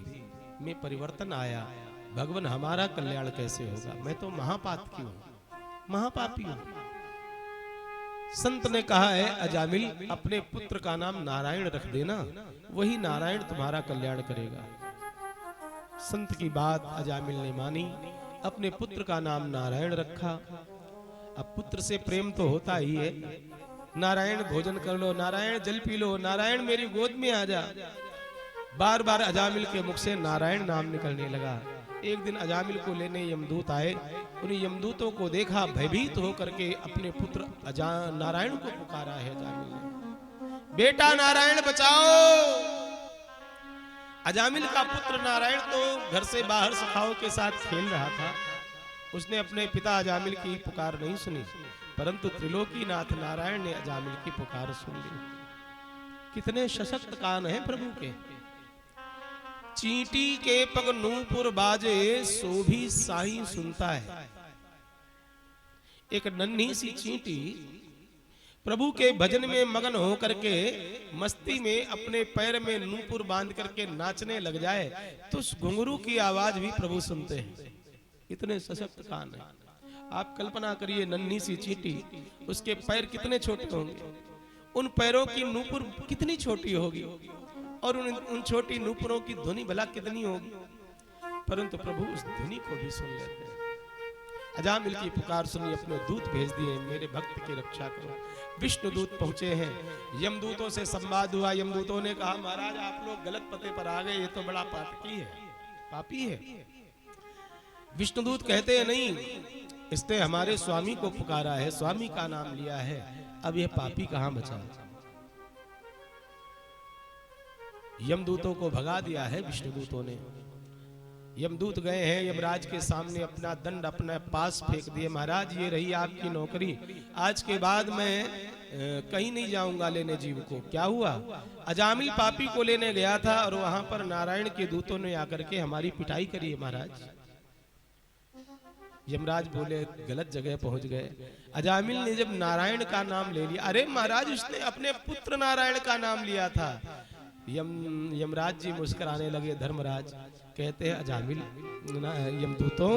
में परिवर्तन आया। भगवान हमारा कल्याण कैसे होगा, मैं तो महापातकी हूं, महापापी हूं। संत ने कहा है अजामिल अपने पुत्र का नाम नारायण रख देना, वही नारायण तुम्हारा कल्याण करेगा। संत की बात अजामिल ने मानी, अपने पुत्र का नाम नारायण रखा। अब पुत्र से प्रेम तो होता ही है, नारायण भोजन कर लो, नारायण जल पी लो, नारायण मेरी गोद में आ जा। बार बार अजामिल के मुख से नारायण नाम निकलने लगा। एक दिन अजामिल को लेने यमदूत आए, उन यमदूतों को देखा, भयभीत होकर के अपने पुत्र नारायण को पुकारा है अजामिल ने, बेटा नारायण बचाओ। अजामिल का पुत्र नारायण तो घर से बाहर सखाओं के साथ खेल रहा था, उसने अपने पिता अजामिल की पुकार नहीं सुनी, परंतु त्रिलोकीनाथ नारायण ने अजामिल की पुकार सुन ली। कितने सशक्त कान हैं प्रभु के। चींटी के पग नूपुर बाजे, सो भी साईं सुनता है। एक नन्ही सी चींटी प्रभु के भजन में मगन हो करके मस्ती में अपने पैर में नूपुर बांध करके नाचने लग जाए तो उस घुंघरू की आवाज भी प्रभु सुनते हैं। इतने सशक्त कान हैं। आप कल्पना करिए, नन्ही सी चींटी, उसके पैर कितने छोटे होंगे, उन पैरों की नूपुर कितनी छोटी होगी और उन छोटी नूपुरों की ध्वनि भला कितनी होगी, परंतु प्रभु उस ध्वनि को भी सुन लेते हैं। अजामिल की पुकार सुनी, अपने दूत भेज दिए, मेरे भक्त की रक्षा करो। विष्णु दूत पहुंचे हैं, यमदूतों से संवाद हुआ। यमदूतों ने कहा महाराज आप लोग गलत पते पर आ गए, ये तो बड़ा पातकी है, पापी है। विष्णुदूत कहते हैं नहीं, इसने हमारे स्वामी को पुकारा है, स्वामी का नाम लिया है, अब यह पापी कहां बचा। यमदूतों को भगा दिया है विष्णुदूतों ने। यमदूत गए हैं यमराज के सामने, अपना दंड अपने पास फेंक दिए, महाराज ये रही आपकी नौकरी, आज के बाद मैं कहीं नहीं जाऊंगा लेने जीव को। क्या हुआ, अजामिल पापी को लेने गया था और वहां पर नारायण के दूतों ने आकर के हमारी पिटाई करी है महाराज। यमराज बोले गलत जगह पहुंच गए। अजामिल ने जब नारायण का नाम ले लिया, अरे महाराज उसने अपने पुत्र नारायण का नाम लिया था। यमराज जी मुस्कुराने लगे। धर्मराज कहते हैं अजामिल यमदूतों,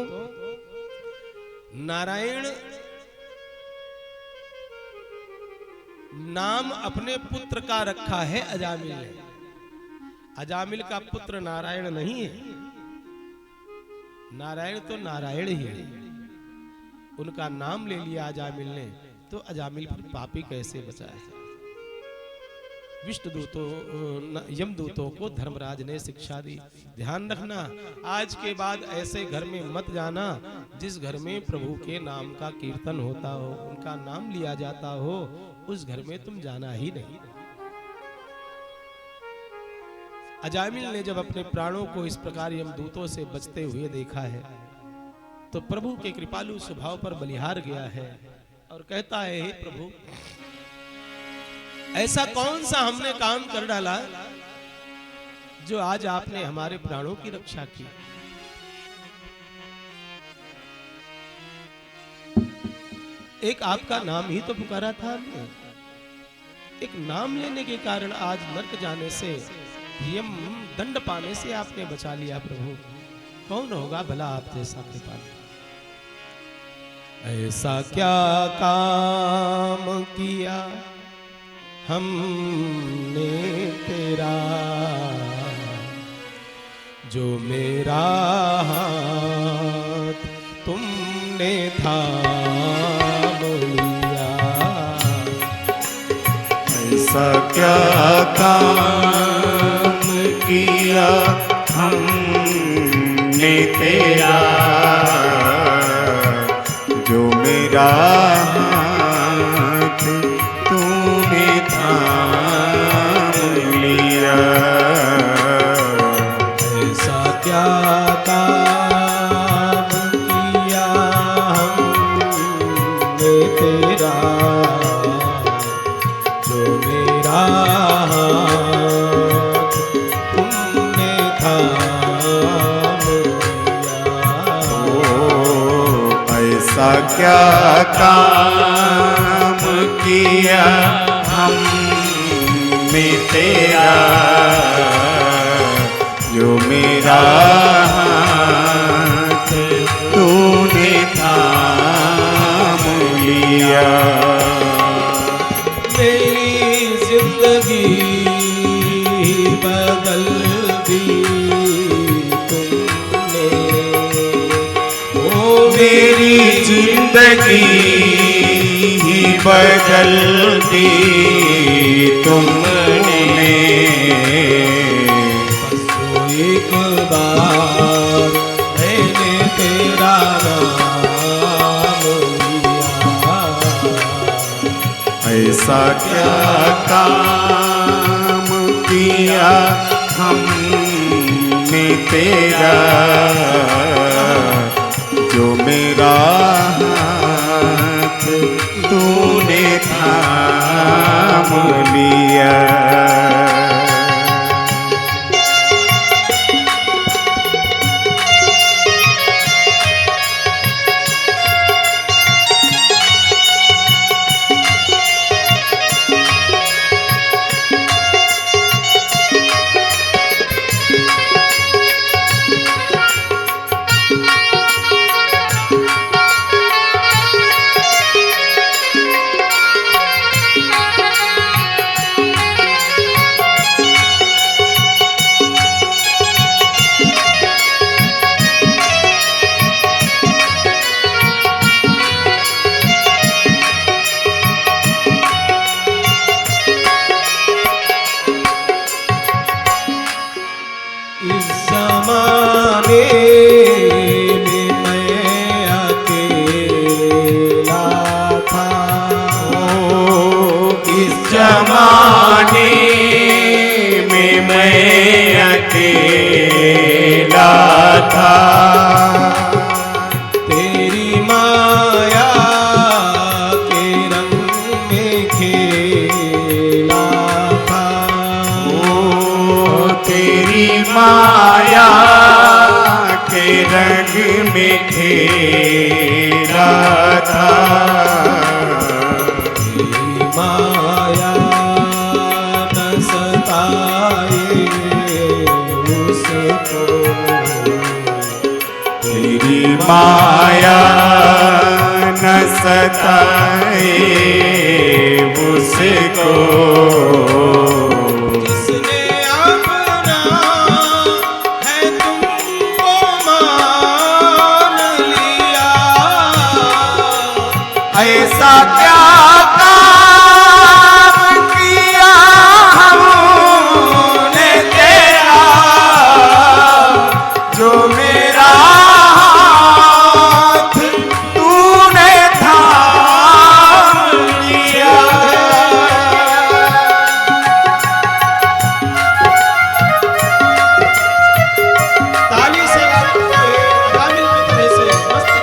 नारायण नाम अपने पुत्र का रखा है अजामिल ने, अजामिल का पुत्र नारायण नहीं है। नारायण तो नारायण ही है, उनका नाम ले लिया अजामिल ने, तो अजामिल फिर पापी कैसे बचा है। विष्णुदूतों यमदूतों को धर्मराज ने शिक्षा दी, ध्यान रखना आज के बाद ऐसे घर में मत जाना जिस घर में प्रभु के नाम का कीर्तन होता हो, उनका नाम लिया जाता हो, उस घर में तुम जाना ही नहीं। अजामिल ने जब अपने प्राणों को इस प्रकार यमदूतों से बचते हुए देखा है तो प्रभु के कृपालु स्वभाव पर बलिहार गया है और कहता है हे प्रभु, ऐसा कौन सा हमने काम कर डाला जो आज आपने हमारे प्राणों की रक्षा की। एक आपका नाम ही तो पुकारा था हमने, एक नाम लेने के कारण आज नरक जाने से, यम दंड पाने से आपने बचा लिया। प्रभु कौन होगा भला आप जैसा कृपालु। ऐसा क्या काम किया हमने तेरा, जो मेरा हाथ तुमने थाम लिया। ऐसा क्या काम किया हमने तेरा, जो मेरा हाथ तूने थाम लिया। ऐसा क्या काम किया हमने तेरा, जो मेरा हाथ तुमने थाम लिया। ऐसा क्या काम किया हमने तेरा, जो मेरा हाथ तूने थाम लिया। मेरी जिंदगी बदल दी तुमने, ओ मेरी जिंदगी बदल दी तुमने। बस एक बार मैंने तेरा नाम लिया, ऐसा क्या काम किया हमने तेरा, जो मेरा हाथ तूने थाम लिया। इस ज़माने में मैं अकेला था, इस जमाने में मैं अकेला था, तेरी माया के रंग में खेला था, तेरी माया के रंग में खेला था। तेरी माया न सताए उसको, तेरी माया न सताए उसको, जिसने अपना है तुमको मान लिया, ऐसा क्या काम किया हमने तेरा, जो मेरा हाथ तूने थाम लिया। ताली से कामिल की तरह से मस्त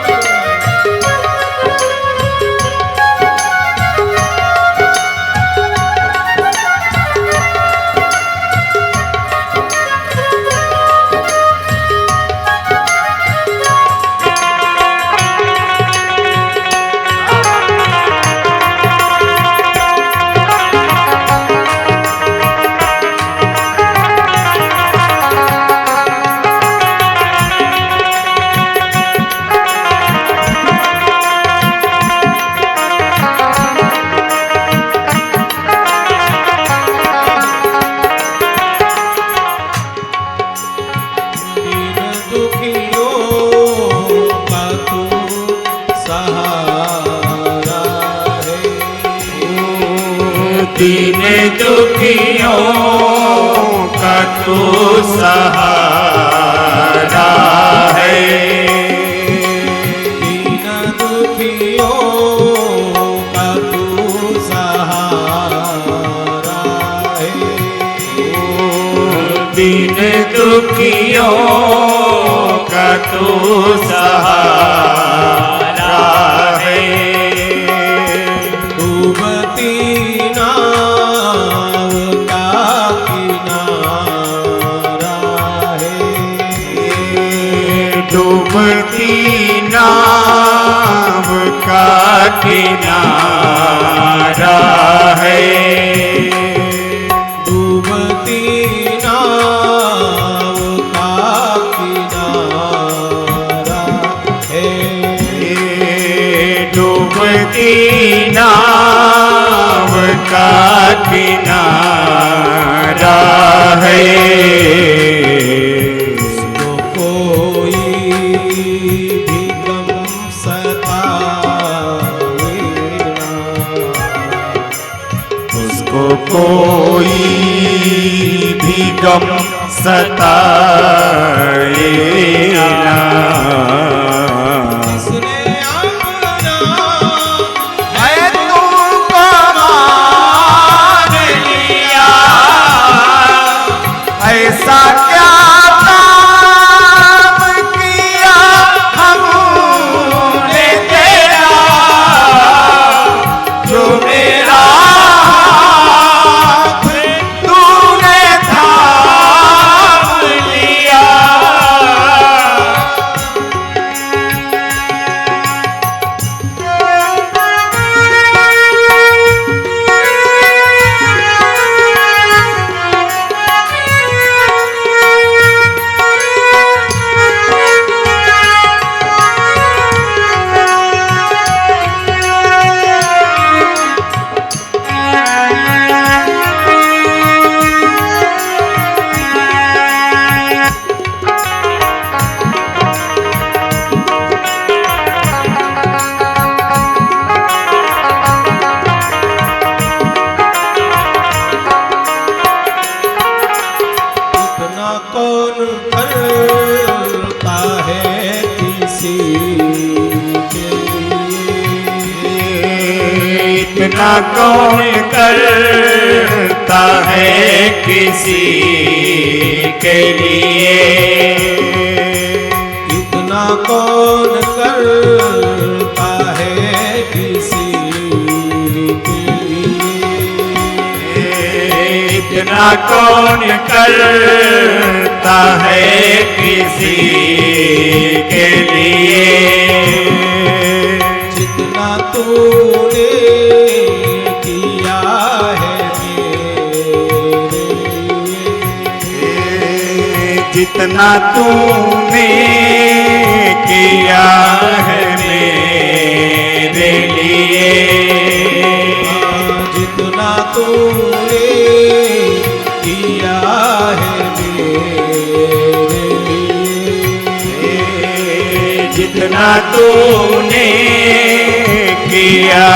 दीन दुखियों का तू सहारा है, दीन दुखियों का तू सहारा है, दीन दुखियों का तू सहारा है, डूबती नाव का किनारा है, डूब डूबती नाव का किनारा है, डूबती नाव का किनारा है, डूबती नाव का किनारा है। उसको कोई भी गम सताए ना, उसको कोई भी गम सताए ना। इसने अपना मैं तुमको मान लिया, ऐसा क्या काम किया हमने तेरा, जो मेरा हाथ तूने थाम लिया। इतना कौन करता है किसी के लिए, इतना कौन करता है किसी के लिए, इतना कौन करता है किसी के लिए, इतना कौन करता है किसी के लिए। जितना तूने किया है मेरे लिए, जितना तूने किया है मेरे लिए, जितना तूने किया है मेरे लिए, जितना तूने किया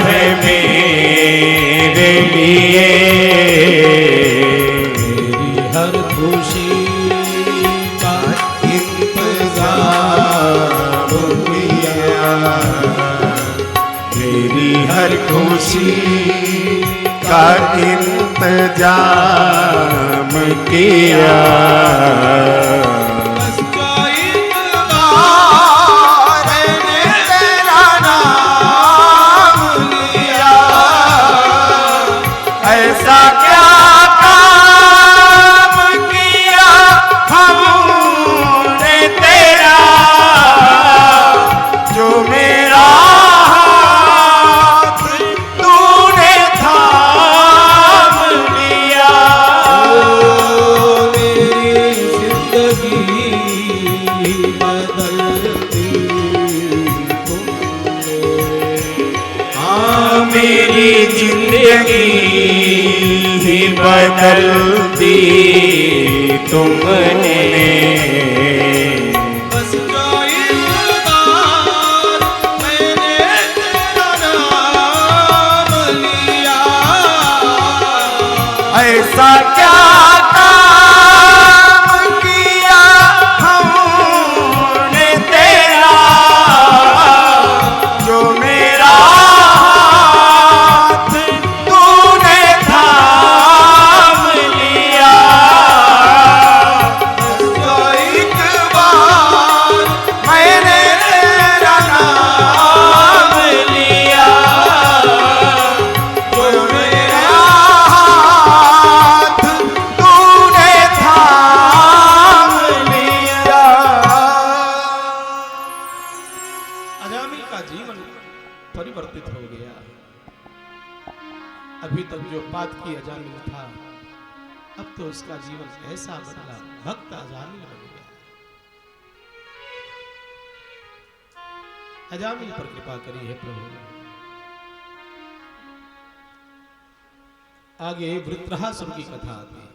है मेरे लिए। मेरी हर खुशी का इंतजार किया, मेरी हर खुशी का इंतजाम किया। बस जो एक बार मैंने तेरा नाम लिया, ऐसा क्या काम किया हमने तेरा, जो मेरा हाथ तूने थाम लिया। मेरी जिंदगी बदल दी तुमने, हाँ मेरी जिंदगी ही बदल दी तुमने। बस जो एक बार मैंने तेरा नाम लिया, ऐसा क्या काम किया हमने तेरा, जो मेरा हाथ तूने थाम लिया। जो एक की अजामिल था, अब तो उसका जीवन ऐसा बदला, भक्त अजामिल बन गया। अजामिल पर कृपा करी है प्रभु। आगे वृत्रासुर की कथा आती है।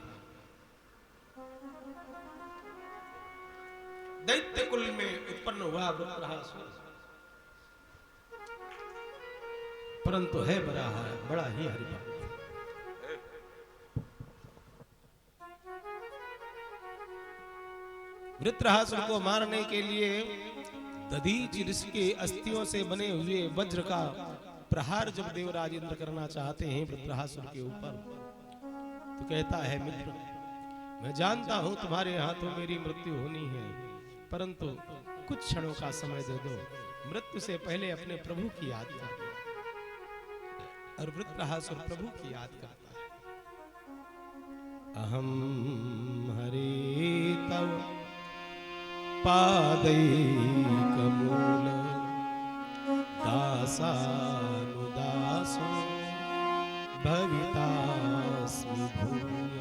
दैत्य कुल में उत्पन्न हुआ वृत्रासुर, परंतु है बड़ा ही हरिभक्त। वृत्रासुर को मारने के लिए दधीचि ऋषि के अस्थियों से बने हुए वज्र का प्रहार जब देवराज इंद्र करना चाहते हैं वृत्रासुर के ऊपर, तो कहता है मित्र, मैं जानता हूं तुम्हारे हाथों मेरी मृत्यु होनी है, परंतु कुछ क्षणों का समय दे दो, मृत्यु से पहले अपने प्रभु की याद कर। और वृत्रासुर प्रभु की याद करता है। अहम हरे तव पादैकमूल दासानुदासो भवितास्मि भूय